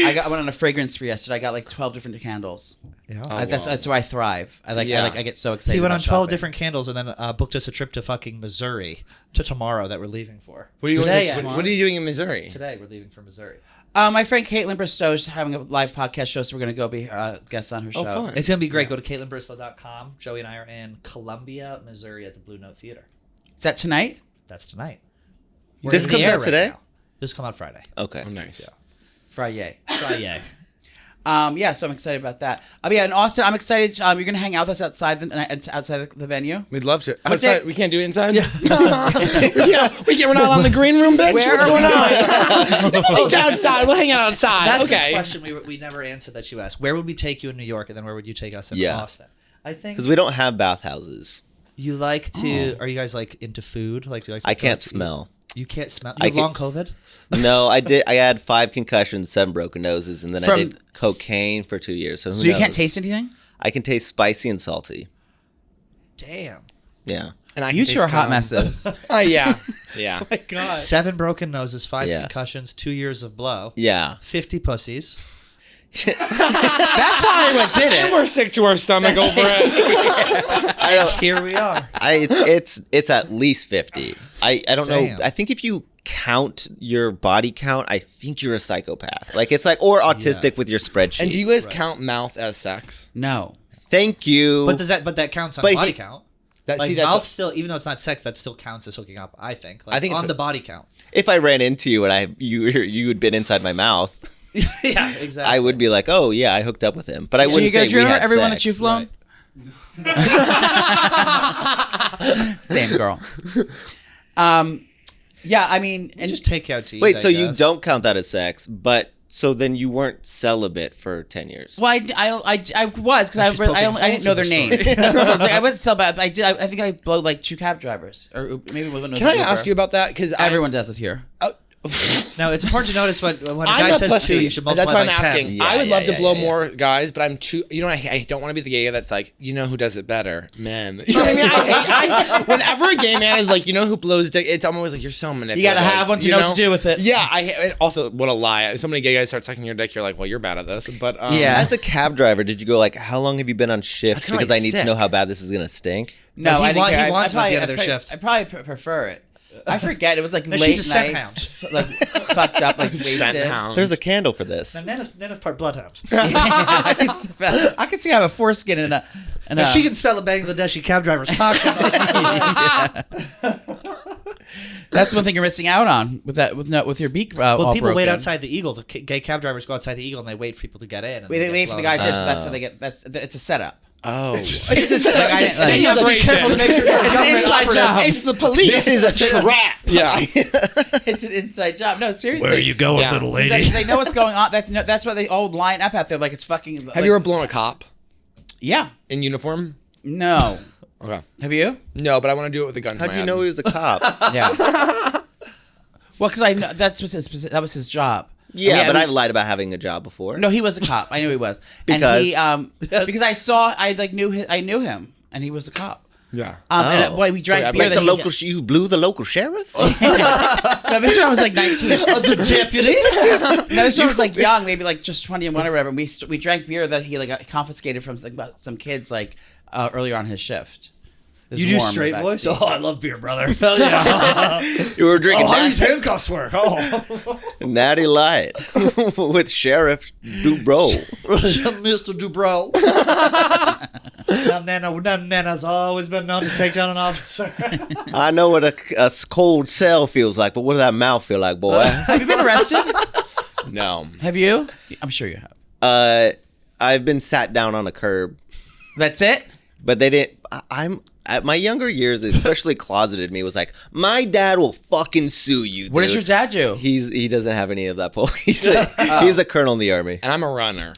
Speaker 4: I went on a fragrance spree yesterday. I got like 12 different candles.
Speaker 2: Yeah.
Speaker 4: That's where I thrive. I get so excited.
Speaker 2: He went on
Speaker 4: about
Speaker 2: 12
Speaker 4: shopping.
Speaker 2: different candles and then booked us a trip to fucking Missouri to tomorrow that we're leaving for.
Speaker 1: What are you
Speaker 2: Today,
Speaker 1: doing? What are you doing in Missouri?
Speaker 2: Today we're leaving for Missouri.
Speaker 4: My friend Caitlin Bristow is having a live podcast show, so we're going to go be guests on her show.
Speaker 1: fun.
Speaker 2: It's going to be great. Go to CaitlinBristow.com. Joey and I are in Columbia, Missouri at the Blue Note Theater.
Speaker 4: Is that tonight?
Speaker 2: That's tonight.
Speaker 3: This
Speaker 2: in the
Speaker 3: comes
Speaker 2: air
Speaker 3: out today?
Speaker 2: now. This come out Friday.
Speaker 3: Okay.
Speaker 1: Oh, nice. Yeah.
Speaker 4: Friday.
Speaker 2: Friday.
Speaker 4: Yeah, so I'm excited about that. Yeah, in Austin, I'm excited. You're going to hang out with us outside the venue?
Speaker 1: We'd love to.
Speaker 4: What
Speaker 1: Outside,
Speaker 4: day-
Speaker 1: we can't do it inside? Yeah. We're not on the green room, bitch.
Speaker 4: Where
Speaker 1: What's
Speaker 4: are we
Speaker 1: going on? It's outside. We'll hang out outside.
Speaker 2: That's
Speaker 1: okay.
Speaker 2: a question we never answered that you asked. Where would we take you in New York and then where would you take us in
Speaker 3: Yeah.
Speaker 2: Austin? I think
Speaker 3: Because we don't have bathhouses.
Speaker 2: you like to. Are you guys like into food? Like, do you like to
Speaker 3: I
Speaker 2: go
Speaker 3: can't
Speaker 2: to eat?
Speaker 3: smell.
Speaker 2: You can't smell.
Speaker 3: I
Speaker 2: You have
Speaker 3: can-
Speaker 2: long COVID?
Speaker 3: No, I did. I had 5 concussions, 7 broken noses, and then I
Speaker 4: From-
Speaker 3: did cocaine for 2 years. So, who
Speaker 4: So you can't
Speaker 3: knows?
Speaker 4: taste anything?
Speaker 3: I can taste spicy and salty.
Speaker 2: Damn.
Speaker 3: Yeah.
Speaker 1: And I
Speaker 4: You
Speaker 1: can
Speaker 4: two are
Speaker 1: taste
Speaker 4: hot
Speaker 1: cum.
Speaker 4: messes.
Speaker 1: Yeah. Yeah.
Speaker 2: God. 7 broken noses, 5
Speaker 3: Yeah.
Speaker 2: concussions, 2 years of blow,
Speaker 3: Yeah.
Speaker 2: 50 pussies.
Speaker 4: That's why I did
Speaker 1: And
Speaker 4: it.
Speaker 1: we're sick to our stomach over it.
Speaker 3: I don't.
Speaker 2: Here we are.
Speaker 3: It's at least 50. I don't know.
Speaker 2: Damn.
Speaker 3: I think if you count your body count, I think you're a psychopath. Like it's like or autistic with your spreadsheet.
Speaker 1: And do you guys count mouth as sex?
Speaker 4: No.
Speaker 3: Thank you.
Speaker 2: But that counts on
Speaker 3: But
Speaker 2: body
Speaker 3: he-
Speaker 2: count.
Speaker 1: That
Speaker 2: Like
Speaker 1: see, that's
Speaker 2: mouth still, even though it's not sex, that still counts as hooking up. I think. Like,
Speaker 1: I think it's
Speaker 2: on the body count.
Speaker 3: If I ran into you and you had been inside my mouth,
Speaker 2: Yeah, exactly.
Speaker 3: I would be like, oh yeah, I hooked up with him. But I
Speaker 4: So
Speaker 3: wouldn't
Speaker 4: you got
Speaker 3: say we had
Speaker 4: everyone
Speaker 3: sex.
Speaker 4: that you've flown? Same girl. Yeah, I mean,
Speaker 2: And just take out to eat.
Speaker 3: Wait,
Speaker 2: I
Speaker 3: so you
Speaker 2: guess.
Speaker 3: don't count that as sex, but so then you weren't celibate for 10 years.
Speaker 4: well, I was because
Speaker 2: She's poking
Speaker 4: I didn't
Speaker 2: holes
Speaker 4: know
Speaker 2: in
Speaker 4: their
Speaker 2: the
Speaker 4: names.
Speaker 2: story.
Speaker 4: So it's like, I wasn't celibate. I think I blowed like 2 cab drivers, or maybe one was
Speaker 1: Can I
Speaker 4: an Uber.
Speaker 1: ask you about that? Because
Speaker 4: Everyone does it here.
Speaker 2: No, it's important to notice when a
Speaker 1: I'm
Speaker 2: guy
Speaker 1: a
Speaker 2: says
Speaker 1: pussy.
Speaker 2: 2, you should
Speaker 1: That's
Speaker 2: multiply
Speaker 1: why I'm
Speaker 2: by 10.
Speaker 1: asking.
Speaker 3: Yeah,
Speaker 1: I would love to
Speaker 3: yeah,
Speaker 1: blow
Speaker 3: yeah.
Speaker 1: more guys, but I'm too. You know, I don't want to be the gay guy that's like, you know, who does it better, men. You know what I mean? Whenever a gay man is like, you know, who blows dick, I'm always like, you're so manipulative.
Speaker 4: You gotta have one to know what to do with it.
Speaker 1: Yeah, and also, what a lie. So many gay guys start sucking your dick. You're like, well, you're bad at this. But
Speaker 4: Yeah.
Speaker 3: As a cab driver, did you go like, how long have you been on shift?
Speaker 1: That's kinda,
Speaker 3: Because
Speaker 1: like,
Speaker 3: I need to
Speaker 1: sick.
Speaker 3: know how bad this is gonna stink.
Speaker 4: No,
Speaker 2: he
Speaker 4: I didn't care.
Speaker 2: he wants
Speaker 4: I
Speaker 2: them at the
Speaker 4: probably-
Speaker 2: end of their shift.
Speaker 4: I probably prefer it. I forget. It was like
Speaker 2: No,
Speaker 4: late
Speaker 2: she's a scent
Speaker 4: night, like fucked up, like wasted.
Speaker 3: There's a candle for this.
Speaker 2: Now, Nana's part bloodhound.
Speaker 4: I can see I have a foreskin and a. And
Speaker 2: If she can spell a Bangladeshi cab driver's cock.
Speaker 4: That's one thing you're missing out on with your beak.
Speaker 2: Well,
Speaker 4: all
Speaker 2: people wait
Speaker 4: broken.
Speaker 2: outside the Eagle. The gay cab drivers go outside the Eagle and they wait for people to get in. And
Speaker 4: They
Speaker 2: get
Speaker 4: wait for the
Speaker 2: blown.
Speaker 4: guys here, so that's how they get. It's a setup.
Speaker 1: Oh,
Speaker 4: It's an inside job.
Speaker 1: It's the police.
Speaker 3: This is a trap.
Speaker 1: Yeah.
Speaker 4: It's an inside job. No, seriously.
Speaker 5: Where are you going,
Speaker 1: Yeah.
Speaker 5: little
Speaker 4: They,
Speaker 5: lady?
Speaker 4: they know what's going on. That's why they all line up out there like it's fucking.
Speaker 1: Have you ever blown a cop
Speaker 4: Yeah.
Speaker 1: in uniform?
Speaker 4: No.
Speaker 1: Okay.
Speaker 4: Have you?
Speaker 1: No, but I want to do it with a gun. to
Speaker 3: How
Speaker 1: my
Speaker 3: do you
Speaker 1: head.
Speaker 3: know he was a cop?
Speaker 4: Yeah. Well, because I know that was his job.
Speaker 3: Yeah, but I've lied about having a job before.
Speaker 4: No, he was a cop. I knew he was.
Speaker 3: Because?
Speaker 4: And he, because I knew him, and he was a cop.
Speaker 1: Yeah.
Speaker 4: And boy, we drank
Speaker 1: Sorry,
Speaker 4: beer.
Speaker 3: Like
Speaker 4: that
Speaker 3: the local, you blew the local sheriff?
Speaker 4: No, this one I was like 19.
Speaker 2: The deputy?
Speaker 4: No, this one was like young, maybe like just 21 or whatever. And we drank beer that he like got confiscated from some kids like earlier on his shift. It was
Speaker 2: You do
Speaker 4: warm in the
Speaker 2: straight
Speaker 4: back
Speaker 2: voice?
Speaker 4: seat.
Speaker 2: Oh, I love beer, brother. Hell yeah.
Speaker 3: You were drinking
Speaker 2: how these
Speaker 3: Natty,
Speaker 2: handcuffs work. Oh.
Speaker 3: Natty Light with Sheriff Dubrow.
Speaker 2: Mr. Dubrow. Nana's always been known to take down an officer.
Speaker 3: I know what a cold cell feels like, but what does that mouth feel like, boy?
Speaker 4: Have you been arrested?
Speaker 1: No.
Speaker 4: Have you? I'm sure you have.
Speaker 3: I've been sat down on a curb,
Speaker 4: That's it?
Speaker 3: but they didn't. I'm at my younger years, especially closeted me was like, my dad will fucking sue you.
Speaker 4: What does
Speaker 3: dude."
Speaker 4: your dad do?
Speaker 3: He doesn't have any of that pull. He's a colonel in the army.
Speaker 1: And I'm a runner.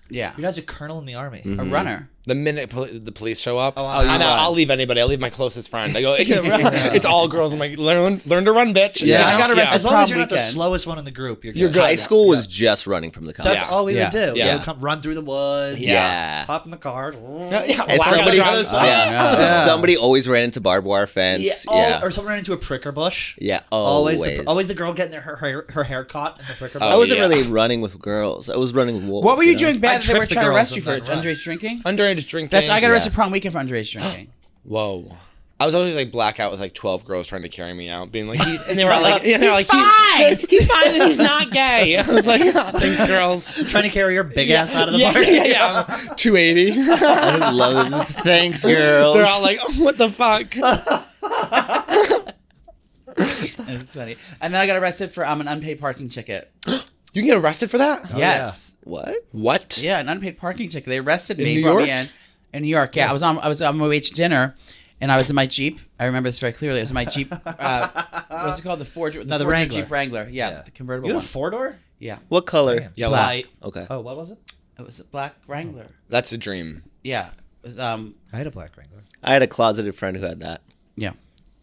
Speaker 4: Yeah.
Speaker 2: Your dad's a colonel in the army.
Speaker 4: A runner.
Speaker 1: The minute the police show up,
Speaker 2: you
Speaker 1: I'm
Speaker 2: run.
Speaker 1: out. I'll leave anybody. I'll leave my closest friend. I go, it's all girls. I'm like, learn to run, bitch.
Speaker 2: Yeah,
Speaker 4: I got arrested
Speaker 2: As long as you're
Speaker 4: prom
Speaker 2: not the
Speaker 4: weekend.
Speaker 2: slowest one in the group, you're good.
Speaker 1: You're good.
Speaker 3: High school was just running from the cops.
Speaker 2: That's all we
Speaker 4: Yeah.
Speaker 2: would do.
Speaker 1: Yeah.
Speaker 2: We would come run through the woods.
Speaker 3: Yeah.
Speaker 2: Hop in the car.
Speaker 1: Yeah,
Speaker 3: And
Speaker 1: whack
Speaker 3: somebody,
Speaker 1: on the other side.
Speaker 2: Yeah.
Speaker 3: somebody always ran into barbed wire fence. Yeah.
Speaker 2: Or someone ran into a pricker bush.
Speaker 3: Yeah,
Speaker 2: Always
Speaker 3: always.
Speaker 2: the girl getting her hair caught in the pricker bush.
Speaker 3: I wasn't
Speaker 1: yeah.
Speaker 3: really running with girls. I was running with wolves.
Speaker 4: What were you
Speaker 3: know?
Speaker 4: doing bad
Speaker 2: I
Speaker 4: that they were
Speaker 2: tripped the
Speaker 4: trying to
Speaker 2: girls
Speaker 4: arrest you for?
Speaker 2: and then run.
Speaker 4: Underage drinking?
Speaker 1: Underage drinking.
Speaker 4: That's I got arrested
Speaker 3: Yeah.
Speaker 4: prom weekend for underage drinking.
Speaker 1: Whoa. I was always like blackout with like 12 girls trying to carry me out, being like, and they were like, he's fine and he's not gay. I was like, oh, thanks, girls.
Speaker 2: Trying to carry your big ass out of the
Speaker 1: Yeah,
Speaker 2: bar.
Speaker 1: yeah. 280.
Speaker 3: I just love it. Thanks, girls.
Speaker 1: They're all like, oh, what the fuck?
Speaker 4: It's funny. And then I got arrested for an unpaid parking ticket.
Speaker 1: You can get arrested for that?
Speaker 4: Yes.
Speaker 3: What?
Speaker 1: What?
Speaker 4: Yeah, an unpaid parking ticket. They arrested me,
Speaker 1: New
Speaker 4: brought
Speaker 1: York?
Speaker 4: me in New York. Yeah, I was on my way to dinner, and I was in my Jeep. I remember this very clearly. It was in my Jeep. What's it called? The Ford
Speaker 2: Wrangler.
Speaker 4: Jeep Wrangler. Yeah, the convertible
Speaker 2: You had
Speaker 4: one.
Speaker 2: a 4-door?
Speaker 4: Yeah,
Speaker 3: What color?
Speaker 1: Yellow.
Speaker 4: Black.
Speaker 3: Okay.
Speaker 2: Oh, what was it?
Speaker 4: it was a black Wrangler.
Speaker 1: That's a dream.
Speaker 4: Yeah, it was,
Speaker 2: I had a black Wrangler.
Speaker 3: I had a closeted friend who had that.
Speaker 4: yeah.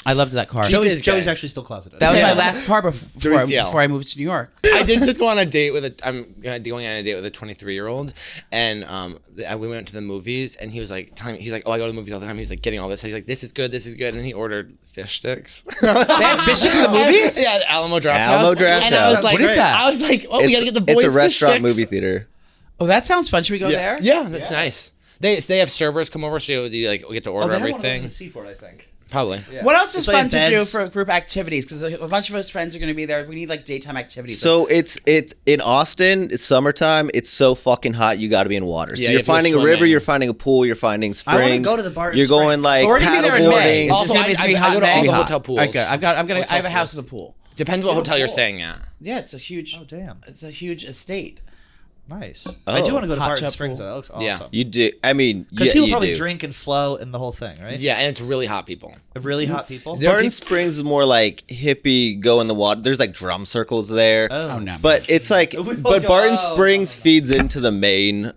Speaker 4: I loved that car.
Speaker 1: Joey- is
Speaker 2: Joey's
Speaker 1: gay.
Speaker 2: actually still closeted.
Speaker 4: That was
Speaker 1: Yeah.
Speaker 4: my last car before
Speaker 1: Joey's DL.
Speaker 4: I moved to New York.
Speaker 1: I did just go on a date with I'm going on a date with a 23-year-old, and we went to the movies, and he was like telling me, he's like, oh, I go to the movies all the time. He's like getting all this. He's like, this is good, and then he ordered fish sticks.
Speaker 4: They had fish sticks in the movies?
Speaker 1: Yeah, the Alamo Draft
Speaker 3: Alamo
Speaker 1: House.
Speaker 3: Draft
Speaker 1: and
Speaker 3: House.
Speaker 1: I was like,
Speaker 4: What is that?
Speaker 1: I was like, oh, we gotta get the boys
Speaker 3: It's a
Speaker 1: fish
Speaker 3: restaurant
Speaker 1: sticks.
Speaker 3: movie theater.
Speaker 4: Oh, that sounds fun. Should we go there?
Speaker 1: Yeah, that's nice. They have servers come over, so you like get to
Speaker 2: Oh,
Speaker 1: order
Speaker 2: they had one of those
Speaker 1: everything.
Speaker 2: in Seaport, I think.
Speaker 1: Probably.
Speaker 2: Yeah.
Speaker 4: What else is
Speaker 2: Play in
Speaker 4: fun to do
Speaker 2: beds.
Speaker 4: for group activities? Because a bunch of us friends are going to be there. We need like daytime activities.
Speaker 3: So it's in Austin. It's summertime. It's so fucking hot. You got to be in water. So
Speaker 1: Yeah, you
Speaker 3: you're
Speaker 1: have to go
Speaker 3: finding a river.
Speaker 1: swimming.
Speaker 3: You're finding a pool. You're finding springs.
Speaker 2: I wanna go to the Barton
Speaker 3: You're going
Speaker 2: Springs.
Speaker 3: like
Speaker 4: But we're going to be there in May.
Speaker 3: paddleboarding.
Speaker 1: Also,
Speaker 4: It's gonna be
Speaker 1: I
Speaker 4: hot
Speaker 1: go to all
Speaker 4: May.
Speaker 1: the
Speaker 3: Hot.
Speaker 1: hotel pools.
Speaker 4: All right, good. I have
Speaker 1: Hotel
Speaker 4: a house
Speaker 1: pools.
Speaker 4: with a pool.
Speaker 1: Depends what hotel you're
Speaker 2: pool.
Speaker 1: staying at.
Speaker 4: Yeah, it's a huge.
Speaker 2: Oh damn,
Speaker 4: It's a huge estate.
Speaker 2: nice.
Speaker 3: Oh.
Speaker 2: I do want to go to
Speaker 4: Hot
Speaker 2: Barton
Speaker 4: tub
Speaker 2: Springs.
Speaker 4: pool.
Speaker 2: Though. That looks
Speaker 1: Yeah.
Speaker 2: awesome.
Speaker 3: You do. I mean,
Speaker 2: Because
Speaker 3: yeah,
Speaker 2: people
Speaker 3: you
Speaker 2: probably
Speaker 3: do.
Speaker 2: drink and flow in the whole thing, right?
Speaker 1: Yeah, and it's really hot people.
Speaker 2: Really hot people.
Speaker 3: Barton Springs is more like hippie, go in the water. There's like drum circles there.
Speaker 2: Oh
Speaker 4: no.
Speaker 3: But it's like,
Speaker 2: We both
Speaker 3: but
Speaker 2: go,
Speaker 3: Barton
Speaker 2: "Oh,
Speaker 3: Springs
Speaker 2: no."
Speaker 3: feeds into the main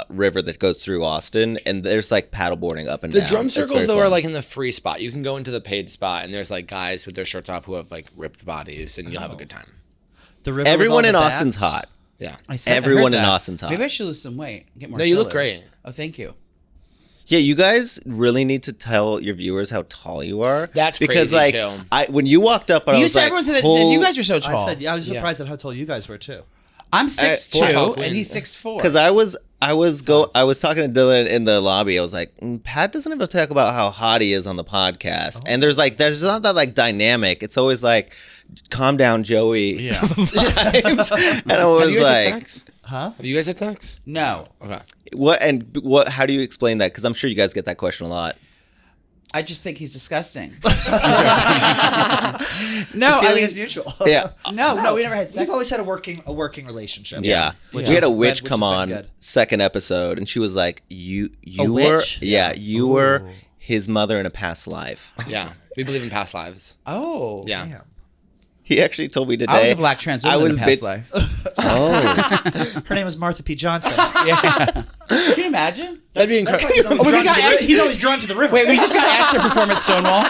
Speaker 3: river that goes through Austin, and there's like paddleboarding up and
Speaker 1: The
Speaker 3: down.
Speaker 1: drum
Speaker 3: It's
Speaker 1: circles
Speaker 3: very
Speaker 1: though are
Speaker 3: fun.
Speaker 1: like in the free spot. You can go into the paid spot, and there's like guys with their shirts off who have like ripped bodies, and you'll have a good time.
Speaker 2: The river with
Speaker 3: Everyone
Speaker 2: all
Speaker 3: in
Speaker 2: the
Speaker 3: Austin's
Speaker 2: bats.
Speaker 3: hot.
Speaker 1: Yeah.
Speaker 4: I
Speaker 3: Everyone
Speaker 4: heard
Speaker 3: in
Speaker 4: that.
Speaker 3: Austin's hot.
Speaker 4: Maybe I should lose some weight. Get more.
Speaker 1: No, you look
Speaker 4: fillers.
Speaker 1: great.
Speaker 4: Oh, thank you.
Speaker 3: Yeah, you guys really need to tell your viewers how tall you are.
Speaker 1: That's
Speaker 3: because
Speaker 1: crazy,
Speaker 3: like
Speaker 1: too.
Speaker 3: when you walked up, I
Speaker 4: You
Speaker 3: was
Speaker 4: said
Speaker 3: like,
Speaker 4: everyone said that
Speaker 3: "Hol-"
Speaker 4: you guys are so
Speaker 2: I
Speaker 4: tall.
Speaker 2: said, yeah, I was surprised at how tall you guys were too.
Speaker 4: I'm
Speaker 1: four
Speaker 4: 6'2"
Speaker 1: tall
Speaker 4: and
Speaker 1: queens.
Speaker 4: he's 6'4".
Speaker 3: Because I was talking to Dylan in the lobby. I was like, Pat doesn't ever talk about how hot he is on the podcast, and there's not that like dynamic. It's always like, calm down, Joey.
Speaker 4: Yeah.
Speaker 3: vibes. And I
Speaker 1: Have
Speaker 3: was
Speaker 1: you guys had
Speaker 3: like,
Speaker 1: sex?
Speaker 2: Huh?
Speaker 1: Have you guys had sex?
Speaker 4: No,
Speaker 1: Okay.
Speaker 3: what? How do you explain that? Because I'm sure you guys get that question a lot.
Speaker 4: I just think he's disgusting.
Speaker 2: The
Speaker 4: No, I
Speaker 2: feeling
Speaker 4: mean,
Speaker 2: is mutual.
Speaker 3: Yeah.
Speaker 4: no, we never had sex.
Speaker 2: We've always had a working relationship.
Speaker 3: Yeah,
Speaker 2: Which
Speaker 3: we had
Speaker 2: is-
Speaker 3: a witch
Speaker 2: which
Speaker 3: come
Speaker 2: has
Speaker 3: on
Speaker 2: been good.
Speaker 3: second episode, and she was like, "You
Speaker 2: A
Speaker 3: were,
Speaker 2: witch?
Speaker 3: yeah, you were his mother in a past life."
Speaker 1: Yeah. We believe in past lives.
Speaker 4: Oh,
Speaker 1: Yeah.
Speaker 2: Damn.
Speaker 3: He actually told me today.
Speaker 4: I was a black trans woman in a past life.
Speaker 3: Oh,
Speaker 2: Her name was Martha P. Johnson.
Speaker 4: Yeah. Can you imagine?
Speaker 1: That'd be incredible.
Speaker 2: He's always drawn to the river.
Speaker 4: Wait, we just got asked to perform at Stonewall.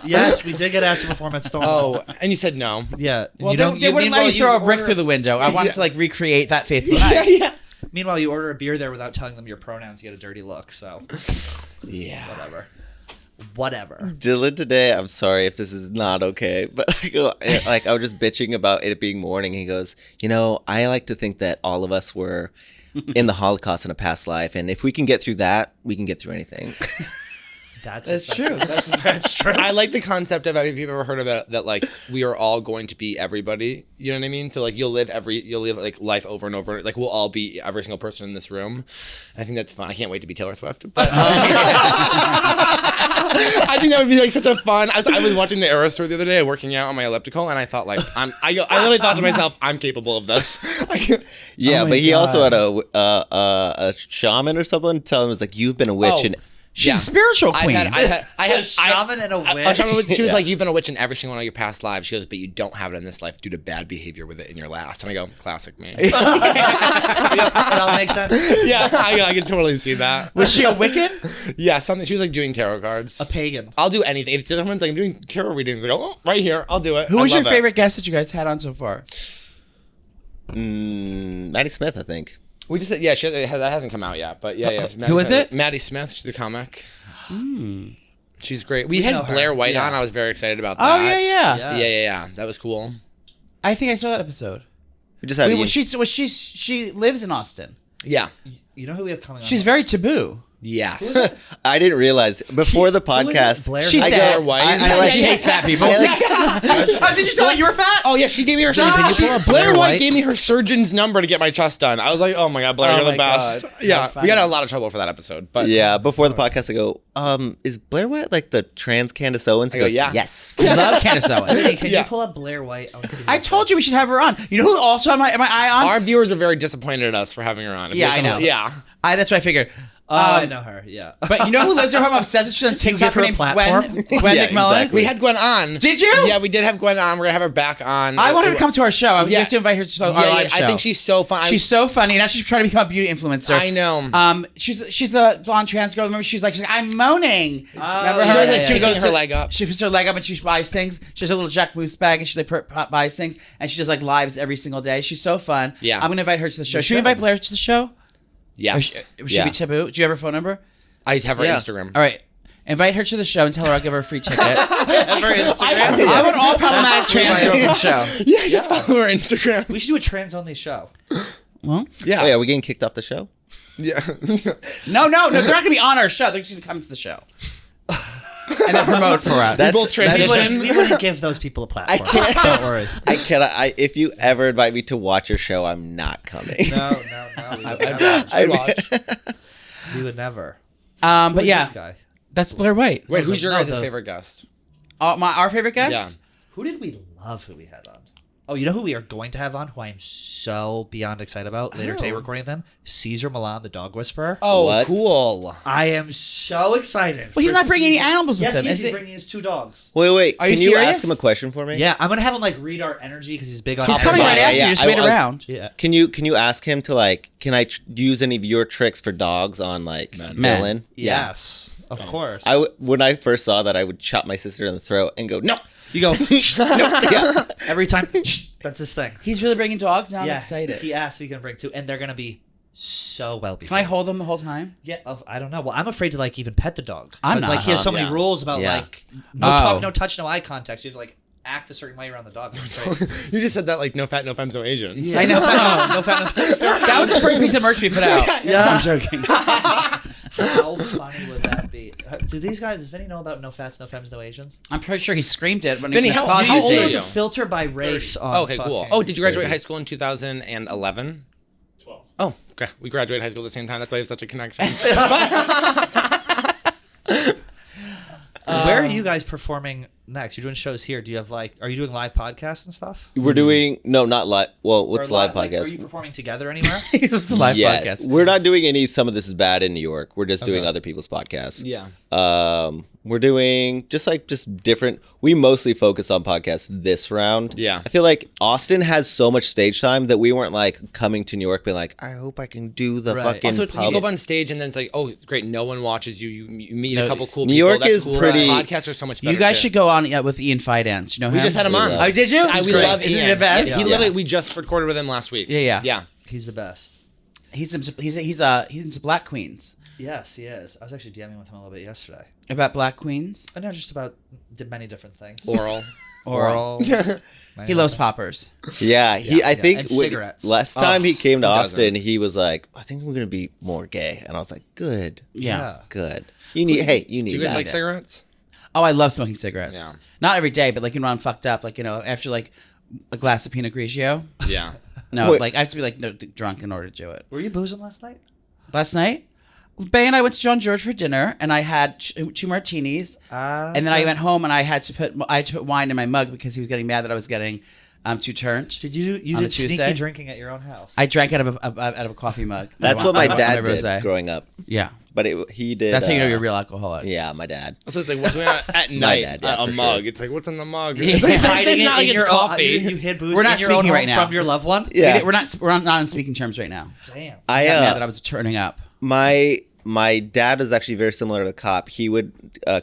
Speaker 2: Yes, we did get asked to perform at Stonewall.
Speaker 1: Oh, and you said no.
Speaker 2: Yeah.
Speaker 4: Well, they wouldn't let you throw a brick through the window. I wanted to like recreate that fateful night.
Speaker 1: Yeah.
Speaker 2: Meanwhile, you order a beer there without telling them your pronouns. You get a dirty look. So
Speaker 1: Yeah.
Speaker 2: whatever.
Speaker 3: Dylan today. I'm sorry if this is not okay, but I was just bitching about it being morning. He goes, I like to think that all of us were in the Holocaust in a past life, and if we can get through that, we can get through anything.
Speaker 4: That's true.
Speaker 2: That's true.
Speaker 1: I like the concept of, if you've ever heard about that, like we are all going to be everybody. You know what I mean? So like you'll live like life over and over. Like we'll all be every single person in this room. I think that's fun. I can't wait to be Taylor Swift. But, I think that would be like such a fun. I was watching the Eras tour the other day, working out on my elliptical, and I thought like I literally thought to myself, I'm capable of this.
Speaker 3: Yeah,
Speaker 4: Oh my
Speaker 3: but he also
Speaker 4: God.
Speaker 3: had a shaman or someone tell him, was like, "You've been a witch,"
Speaker 1: Oh.
Speaker 3: and
Speaker 4: She's a spiritual queen.
Speaker 1: I had
Speaker 2: shaman and a witch.
Speaker 1: She was
Speaker 3: Yeah.
Speaker 1: like, "You've been a witch in every single one of your past lives." She goes, "But you don't have it in this life due to bad behavior with it in your last." And I go, "Classic me."
Speaker 2: It all makes sense.
Speaker 1: Yeah, I can totally see that.
Speaker 4: Was she a Wiccan?
Speaker 1: Yeah, something. She was like doing tarot cards.
Speaker 2: A pagan.
Speaker 1: I'll do anything. If someone's like, I'm doing tarot readings, I go, "Oh, right here, I'll do it."
Speaker 4: Who
Speaker 1: I
Speaker 4: was your
Speaker 1: love it.
Speaker 4: favorite guest that you guys had on so far?
Speaker 3: Maddie Smith, I think.
Speaker 1: We just said, yeah, that hasn't come out yet, but yeah.
Speaker 4: Who is it?
Speaker 1: Maddie Smith. She's a comic. She's great. We
Speaker 2: know
Speaker 1: had
Speaker 2: her.
Speaker 1: Blair White
Speaker 2: Yeah.
Speaker 1: on. I was very excited about
Speaker 4: Oh
Speaker 1: that.
Speaker 4: yeah.
Speaker 2: Yes.
Speaker 1: Yeah. That was cool.
Speaker 4: I think I saw that episode.
Speaker 3: We just had
Speaker 4: Wait,
Speaker 3: Ian-
Speaker 4: she lives in Austin.
Speaker 1: Yeah.
Speaker 2: You know who we have coming on?
Speaker 4: She's very taboo.
Speaker 1: Yes.
Speaker 3: I didn't realize before the podcast.
Speaker 2: Blair
Speaker 4: She's
Speaker 3: I
Speaker 4: dead.
Speaker 1: Blair White.
Speaker 3: I like-
Speaker 4: She hates fat people.
Speaker 3: I like-
Speaker 4: Did you tell her you were fat?
Speaker 1: Oh yeah, she gave me her.
Speaker 2: Stop. Can you pull up
Speaker 1: Blair
Speaker 2: Blair
Speaker 1: White
Speaker 2: White?
Speaker 1: gave me her surgeon's number to get my chest done. I was like, oh my god, Blair,
Speaker 4: Oh
Speaker 1: you're
Speaker 4: my
Speaker 1: the best.
Speaker 4: God.
Speaker 1: Yeah,
Speaker 4: How
Speaker 1: we
Speaker 4: funny.
Speaker 1: got in a lot of trouble for that episode, but
Speaker 3: Yeah, before the podcast, I go, is Blair White like the trans Candace Owens? He
Speaker 1: I go,
Speaker 3: goes,
Speaker 1: yeah.
Speaker 3: Yes.
Speaker 4: I love Candace Owens.
Speaker 2: Hey, can
Speaker 1: Yeah.
Speaker 2: you pull up Blair White? want to see
Speaker 4: I
Speaker 2: who
Speaker 4: told you we should have her on. You know who also had my eye on?
Speaker 1: our viewers are very disappointed at us for having her on. If
Speaker 4: Yeah,
Speaker 1: you have
Speaker 4: I know.
Speaker 1: Yeah,
Speaker 4: That's what I figured.
Speaker 2: I know her. Yeah.
Speaker 4: But you know who lives there? Who I'm obsessed with? She's on TikTok.
Speaker 2: give her
Speaker 4: Her
Speaker 2: a
Speaker 4: name's
Speaker 2: platform?
Speaker 4: Gwen
Speaker 3: Yeah,
Speaker 4: McMullen.
Speaker 3: exactly.
Speaker 1: we had Gwen on.
Speaker 4: Did you?
Speaker 1: Yeah, we did have Gwen on. We're gonna have her back on.
Speaker 4: I want her to come to our show. We
Speaker 1: Yeah.
Speaker 4: have to invite her to our
Speaker 1: Yeah,
Speaker 4: live show.
Speaker 1: I think she's so fun.
Speaker 4: She's so funny. Now she's trying to become a beauty influencer.
Speaker 1: I know.
Speaker 4: She's a blonde trans girl. Remember, she's like, I'm moaning. Remember
Speaker 1: She
Speaker 4: her?
Speaker 1: was like
Speaker 2: yeah,
Speaker 1: kicking
Speaker 4: goes
Speaker 1: her
Speaker 4: to-
Speaker 1: leg up.
Speaker 4: She puts her leg up and she buys things. She has a little Jack Moose bag and she like buys things and she does like lives every single day. She's so fun.
Speaker 1: Yeah.
Speaker 4: I'm gonna invite her to the show. Should we invite Blair to the show?
Speaker 1: Yes,
Speaker 4: Should
Speaker 3: Yeah.
Speaker 4: be taboo? Do you have her phone number?
Speaker 1: I have her
Speaker 3: Yeah.
Speaker 1: Instagram.
Speaker 4: All right. Invite her to the show and tell her I'll give her a free ticket.
Speaker 2: Instagram?
Speaker 4: I want all problematic trans girls on the show.
Speaker 1: Yeah, just follow her Instagram.
Speaker 2: We should do a trans-only show.
Speaker 4: Well,
Speaker 1: Yeah,
Speaker 3: Oh, yeah, are we getting kicked off the show?
Speaker 1: yeah.
Speaker 4: no, they're not gonna be on our show. They're just gonna come to the show. and then promote for us.
Speaker 3: That's-
Speaker 1: both
Speaker 3: that's-
Speaker 2: We wouldn't give those people a platform.
Speaker 3: can't-
Speaker 2: Don't worry.
Speaker 3: I cannot. If you ever invite me to watch your show, I'm not coming.
Speaker 2: No.
Speaker 1: I'd watch.
Speaker 2: We would never.
Speaker 4: But
Speaker 2: Who's
Speaker 4: yeah,
Speaker 2: this guy?
Speaker 4: that's Blair White.
Speaker 1: Wait, who's your
Speaker 2: No,
Speaker 1: guys'
Speaker 2: the-
Speaker 1: favorite guest?
Speaker 4: Our favorite guest?
Speaker 1: Yeah.
Speaker 2: Who did we love? Who we had on? Oh, you know who we are going to have on? Who I am so beyond excited about later today, recording them. Caesar Milan, the dog whisperer.
Speaker 1: Oh,
Speaker 3: What?
Speaker 1: cool.
Speaker 2: I am so excited.
Speaker 4: Well, he's
Speaker 2: for
Speaker 4: not bringing any
Speaker 2: Caesar.
Speaker 4: animals with
Speaker 2: Yes,
Speaker 4: him,
Speaker 2: he is.
Speaker 4: is
Speaker 2: He's
Speaker 4: it?
Speaker 2: bringing his 2 dogs.
Speaker 3: Wait.
Speaker 4: Are you
Speaker 3: Can you
Speaker 4: serious?
Speaker 3: ask him a question for me?
Speaker 2: Yeah, I'm gonna have him like read our energy because he's big on.
Speaker 4: He's
Speaker 2: energy.
Speaker 4: coming right
Speaker 3: Yeah,
Speaker 4: after
Speaker 3: yeah,
Speaker 4: you. Just
Speaker 3: I
Speaker 4: wait
Speaker 3: was-
Speaker 4: around.
Speaker 2: Yeah.
Speaker 3: Can you ask him to like? Can I use any of your tricks for dogs on like Dylan?
Speaker 2: Yes, of course.
Speaker 3: When I first saw that, I would chop my sister in the throat and go, no.
Speaker 2: You go
Speaker 3: Yeah.
Speaker 2: every time. That's his thing.
Speaker 4: He's really bringing dogs? Now I'm
Speaker 2: Yeah,
Speaker 4: excited.
Speaker 2: he asked if he can bring 2, and they're gonna be so well behaved.
Speaker 4: Can I hold them the whole time?
Speaker 2: Yeah, I don't know. Well, I'm afraid to like even pet the dog.
Speaker 4: I'm
Speaker 2: 'Cause,
Speaker 4: not,
Speaker 2: like he has so
Speaker 1: huh?
Speaker 2: many
Speaker 1: Yeah.
Speaker 2: rules about
Speaker 3: Yeah.
Speaker 2: like no
Speaker 4: Oh.
Speaker 2: talk, no touch, no eye contact. So you have to like act a certain way around the dog. It's great.
Speaker 1: You just said that like no fat, no femmes, no Asians.
Speaker 4: I know.
Speaker 2: no fat, no fat.
Speaker 4: That was the first piece of merch we put out.
Speaker 2: Yeah.
Speaker 4: I'm joking.
Speaker 2: How funny would that be? Do these guys? Does Vinny know about no fats, no femmes, no Asians?
Speaker 4: I'm pretty sure he screamed it when
Speaker 1: Vinny,
Speaker 4: he was
Speaker 1: how
Speaker 2: You
Speaker 1: old
Speaker 2: used to
Speaker 1: are
Speaker 2: have
Speaker 1: you?
Speaker 2: to filter by race on.
Speaker 1: Okay, cool.
Speaker 2: fucking-
Speaker 1: Oh, did you graduate high school in 2011?
Speaker 5: 12.
Speaker 1: Oh, okay. We graduated high school at the same time. That's why we have such a connection.
Speaker 2: Where are you guys performing next? You're doing shows here. Do you have like? Are you doing live podcasts and stuff?
Speaker 3: We're doing not live. Well, what's
Speaker 2: Or
Speaker 3: live
Speaker 2: like,
Speaker 3: podcast?
Speaker 2: are you performing together anywhere?
Speaker 4: it was a live
Speaker 3: Yes.
Speaker 4: podcast.
Speaker 3: We're not doing any. Some of this is bad in New York. We're just doing other people's podcasts.
Speaker 1: Yeah.
Speaker 3: We're doing just different. We mostly focus on podcasts this round.
Speaker 1: Yeah.
Speaker 3: I feel like Austin has so much stage time that we weren't like coming to New York being like, I hope I can do the
Speaker 2: Right.
Speaker 3: fucking.
Speaker 1: Also, it's, you
Speaker 3: pub.
Speaker 1: go up on stage and then it's like, oh, it's great. No one watches you. You meet
Speaker 4: No,
Speaker 1: a couple cool
Speaker 3: New
Speaker 1: people.
Speaker 3: York
Speaker 1: That's
Speaker 3: is
Speaker 1: cool.
Speaker 3: pretty-
Speaker 1: Podcasts are so much better.
Speaker 4: You guys
Speaker 1: too.
Speaker 4: should go on with Ian Fidance. You know him?
Speaker 1: We just had him on.
Speaker 3: love
Speaker 4: Oh, did you?
Speaker 1: We
Speaker 4: Great.
Speaker 1: love
Speaker 4: Isn't
Speaker 1: Ian.
Speaker 4: he the best?
Speaker 1: Yeah, he literally, we just recorded with him last week.
Speaker 4: Yeah.
Speaker 1: Yeah.
Speaker 2: He's the best.
Speaker 4: He's into Black Queens.
Speaker 2: Yes, he is. I was actually DMing with him a little bit yesterday.
Speaker 4: About Black Queens.
Speaker 2: I know just about many different things.
Speaker 1: Oral.
Speaker 2: Oral.
Speaker 4: He loves poppers.
Speaker 3: Yeah, I think
Speaker 2: and
Speaker 3: when-
Speaker 2: cigarettes.
Speaker 3: last time he came to
Speaker 1: who doesn't?
Speaker 3: Austin, he was like, I think we're gonna be more gay, and I was like, good,
Speaker 4: Yeah.
Speaker 3: good. You need
Speaker 1: Do you guys
Speaker 3: that.
Speaker 1: like cigarettes?
Speaker 4: Oh, I love smoking cigarettes.
Speaker 1: Yeah.
Speaker 4: Not every day, but like when I'm fucked up, like after like a glass of Pinot Grigio.
Speaker 1: Yeah.
Speaker 4: No,
Speaker 3: Wait.
Speaker 4: like I have to be like drunk in order to do it.
Speaker 2: Were you boozing last night?
Speaker 4: Last night, Bay and I went to John George for dinner, and I had 2 martinis, and then I went home and I had to put wine in my mug because he was getting mad that I was getting too turned.
Speaker 2: Did you
Speaker 4: On a
Speaker 2: did sneaky
Speaker 4: Tuesday?
Speaker 2: drinking at your own house?
Speaker 4: I drank out of a coffee mug.
Speaker 3: That's
Speaker 4: I
Speaker 3: what my
Speaker 4: want
Speaker 3: dad did
Speaker 4: rosé.
Speaker 3: growing up,
Speaker 4: Yeah,
Speaker 3: but he did.
Speaker 4: that's how you know you're a real alcoholic.
Speaker 3: Yeah, my dad.
Speaker 1: So it's like, what's going on at night?
Speaker 3: dad, yeah,
Speaker 1: a
Speaker 3: for
Speaker 1: mug.
Speaker 3: sure.
Speaker 1: It's like, what's in the mug?
Speaker 4: Yeah.
Speaker 1: It's like,
Speaker 2: hiding
Speaker 1: it's
Speaker 2: it
Speaker 1: not like
Speaker 2: in
Speaker 1: it's
Speaker 2: your
Speaker 1: coffee.
Speaker 2: You hid booze
Speaker 4: We're not
Speaker 2: in your own
Speaker 4: speaking
Speaker 2: home
Speaker 4: right now.
Speaker 2: from your loved one.
Speaker 3: Yeah,
Speaker 4: We're not on speaking terms right now.
Speaker 2: Damn.
Speaker 3: I
Speaker 4: Got mad that I was turning up.
Speaker 3: my dad is actually very similar to the cop. He would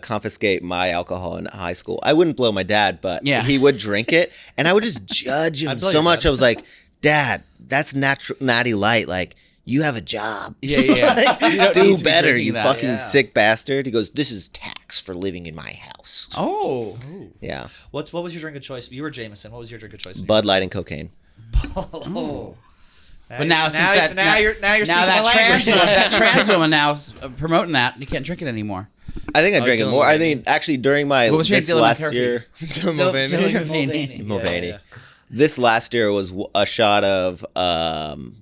Speaker 3: confiscate my alcohol in high school. I wouldn't blow my dad, but
Speaker 4: Yeah.
Speaker 3: he would drink it, and I would just judge him
Speaker 2: I'd blow
Speaker 3: so
Speaker 2: your
Speaker 3: much.
Speaker 2: dad.
Speaker 3: I was like, Dad, that's natty light. Like, you have a job.
Speaker 4: Yeah.
Speaker 3: Like,
Speaker 4: You don't
Speaker 3: do
Speaker 4: need to be
Speaker 3: better,
Speaker 4: drinking
Speaker 3: you
Speaker 4: that.
Speaker 3: fucking
Speaker 2: Yeah.
Speaker 3: sick bastard. He goes, this is tax for living in my house.
Speaker 4: Oh,
Speaker 3: Yeah,
Speaker 2: What was your drink of choice? You were Jameson. What was your drink of choice?
Speaker 3: Bud Light and cocaine.
Speaker 2: Oh.
Speaker 4: but now
Speaker 2: now
Speaker 4: since
Speaker 2: now you're
Speaker 4: now
Speaker 2: speaking
Speaker 4: that
Speaker 2: my
Speaker 4: trans
Speaker 2: language.
Speaker 4: woman, that trans woman now is promoting that, you can't drink it anymore.
Speaker 3: I think I drank it
Speaker 1: Dylan
Speaker 3: more. I
Speaker 1: Mulvaney.
Speaker 3: think actually during my
Speaker 4: What was your
Speaker 3: this
Speaker 4: Dylan
Speaker 3: last
Speaker 4: McCarthy?
Speaker 3: year.
Speaker 1: Mulvaney.
Speaker 2: Mulvaney.
Speaker 3: Mulvaney.
Speaker 2: Yeah.
Speaker 3: This last year was a shot of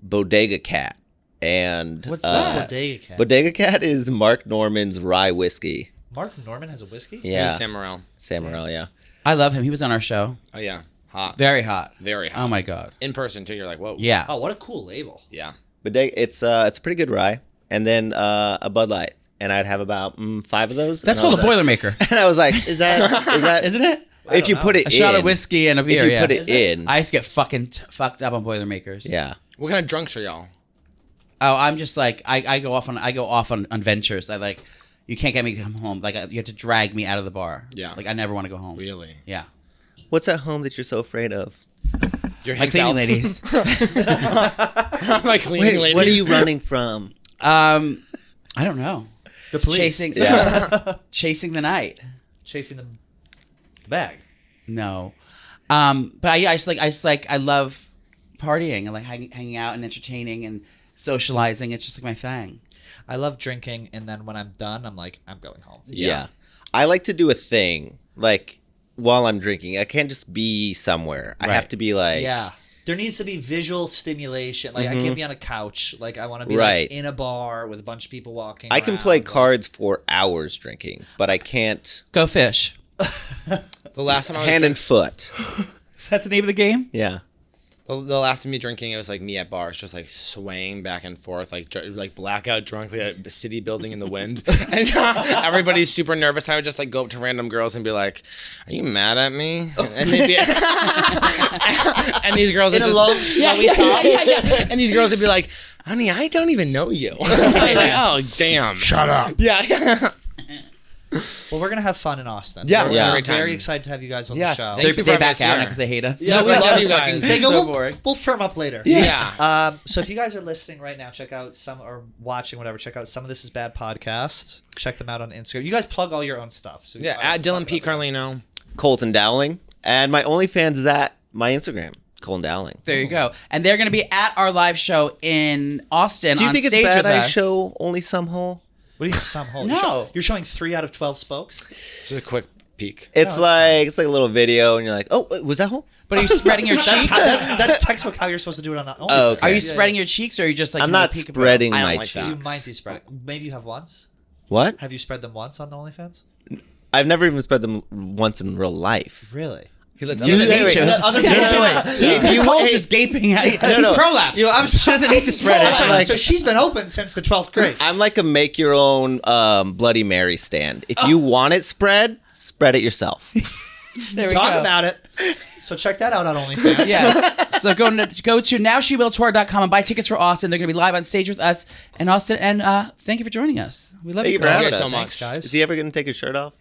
Speaker 3: Bodega Cat. And
Speaker 4: What's
Speaker 2: That's
Speaker 4: that?
Speaker 2: Bodega Cat.
Speaker 3: Bodega Cat is Mark Norman's rye whiskey.
Speaker 2: Mark Norman has a whiskey?
Speaker 3: Yeah.
Speaker 1: And Sam Morril.
Speaker 3: Sam Morril, yeah.
Speaker 4: I love him. He was on our show.
Speaker 1: Oh, yeah. Hot.
Speaker 4: Very hot.
Speaker 1: Very hot.
Speaker 4: Oh my god.
Speaker 1: In person, too. You're like, whoa.
Speaker 4: Yeah.
Speaker 2: Oh, what a cool label.
Speaker 1: Yeah.
Speaker 3: Bodega, it's a pretty good rye. And then a Bud Light. And I'd have about 5 of those.
Speaker 4: That's
Speaker 3: and I
Speaker 4: called a
Speaker 3: was like-
Speaker 4: Boilermaker,
Speaker 3: And I was like, is that
Speaker 4: isn't it?
Speaker 2: I
Speaker 3: if you
Speaker 2: don't
Speaker 3: put
Speaker 2: know.
Speaker 3: it
Speaker 4: A
Speaker 3: in.
Speaker 4: shot of whiskey and a beer.
Speaker 3: If you
Speaker 4: yeah.
Speaker 3: put it
Speaker 2: Is it?
Speaker 3: in.
Speaker 4: I used to get fucking fucked up on Boilermakers.
Speaker 3: Yeah.
Speaker 1: What kind of drunks are y'all?
Speaker 4: Oh, I'm just like I go off on ventures. I like you can't get me to come home. Like you have to drag me out of the bar.
Speaker 1: Yeah.
Speaker 4: Like I never want to go home.
Speaker 1: Really?
Speaker 4: Yeah.
Speaker 3: What's at home that you're so afraid of?
Speaker 1: Your
Speaker 4: My cleaning ladies.
Speaker 1: My cleaning
Speaker 3: Wait,
Speaker 1: ladies.
Speaker 3: what are you running from?
Speaker 4: I don't know.
Speaker 2: The police.
Speaker 4: Chasing.
Speaker 3: Yeah.
Speaker 4: Chasing the night.
Speaker 2: Chasing the bag.
Speaker 4: No. But I just like I love partying and like hanging out and entertaining and socializing. It's just like my thing.
Speaker 2: I love drinking, and then when I'm done, I'm like, I'm going home.
Speaker 3: Yeah. I like to do a thing like while I'm drinking. I can't just be somewhere. I have to be like,
Speaker 4: Yeah.
Speaker 2: There needs to be visual stimulation. Like I can't be on a couch. Like I want to be
Speaker 3: Right.
Speaker 2: like in a bar with a bunch of people walking.
Speaker 3: I can
Speaker 2: around.
Speaker 3: play
Speaker 2: Like,
Speaker 3: cards for hours drinking, but I can't
Speaker 4: Go fish.
Speaker 1: The last time I was
Speaker 3: hand and foot.
Speaker 4: Is that the name of the game?
Speaker 3: Yeah.
Speaker 1: The last time me drinking, it was like me at bars, just like swaying back and forth, like blackout drunk, like a city building in the wind, and everybody's super nervous. I would just like go up to random girls and be like, "Are you mad at me?" And they'd be, and these girls would just, yeah. And these girls would be like, "Honey, I don't even know you." Like, oh, damn!
Speaker 5: Shut up.
Speaker 1: Yeah.
Speaker 2: Well, we're gonna have fun in Austin.
Speaker 1: Yeah,
Speaker 2: we're
Speaker 3: yeah.
Speaker 2: very
Speaker 1: Great time.
Speaker 2: excited to have you guys on
Speaker 1: Yeah,
Speaker 2: the show.
Speaker 1: thank you for
Speaker 4: They
Speaker 1: having
Speaker 4: back
Speaker 1: us
Speaker 4: out
Speaker 1: here.
Speaker 4: because they hate us.
Speaker 1: Yeah, we love you guys.
Speaker 2: They go,
Speaker 4: So
Speaker 2: we'll,
Speaker 4: boring.
Speaker 2: we'll firm up later.
Speaker 1: Yeah.
Speaker 2: So if you guys are listening right now, check out or watching whatever, check out Some of This Is Bad podcast. Check them out on Instagram. You guys plug all your own stuff. So
Speaker 1: Yeah, at Dylan P. Carlino.
Speaker 3: Colton Dowling. And my OnlyFans is at my Instagram, Colton Dowling.
Speaker 4: There you go. And they're going to be at our live show in Austin.
Speaker 3: Do you
Speaker 4: on
Speaker 3: think it's
Speaker 4: stage
Speaker 3: bad
Speaker 4: with
Speaker 3: I
Speaker 4: us.
Speaker 3: show only some hole?
Speaker 2: What do you mean some hole?
Speaker 4: No.
Speaker 2: You're showing 3 out of 12 spokes?
Speaker 1: Just a quick peek.
Speaker 3: It's like a little video, and you're like, oh, was that hole?
Speaker 4: But are you spreading your cheeks?
Speaker 2: That's textbook how you're supposed to do it on OnlyFans.
Speaker 3: Oh, okay.
Speaker 4: Are you
Speaker 2: Yeah,
Speaker 4: spreading
Speaker 2: yeah.
Speaker 4: your cheeks, or are you just like
Speaker 3: I'm
Speaker 4: giving
Speaker 3: not
Speaker 4: a peek
Speaker 3: spreading
Speaker 1: I don't
Speaker 3: my
Speaker 1: like that.
Speaker 2: You
Speaker 3: cheeks.
Speaker 2: might be spreading. Maybe you have once.
Speaker 3: What?
Speaker 2: Have you spread them once on the OnlyFans?
Speaker 3: I've never even spread them once in real life.
Speaker 2: Really?
Speaker 1: He lets
Speaker 3: You-
Speaker 1: other
Speaker 3: wait,
Speaker 1: people-
Speaker 3: wait,
Speaker 2: Other
Speaker 3: no,
Speaker 2: people-
Speaker 3: no, wait.
Speaker 4: His hole's just gaping. He's prolapsed.
Speaker 2: You know, I'm
Speaker 4: She doesn't need to spread it.
Speaker 2: sorry,
Speaker 3: Like-
Speaker 2: so she's been open since the 12th grade.
Speaker 3: I'm like a make your own Bloody Mary stand. If you want it spread it yourself.
Speaker 4: There we
Speaker 2: Talk
Speaker 4: go.
Speaker 2: about it. So check that out on OnlyFans.
Speaker 4: Yes. So go to nowshewilltour.com and buy tickets for Austin. They're going to be live on stage with us in Austin. And thank you for joining us. We love
Speaker 3: Thank
Speaker 4: you.
Speaker 3: you for having
Speaker 1: Thank you
Speaker 3: us.
Speaker 1: so much.
Speaker 2: Thanks, guys.
Speaker 3: Is he ever going to take his shirt off?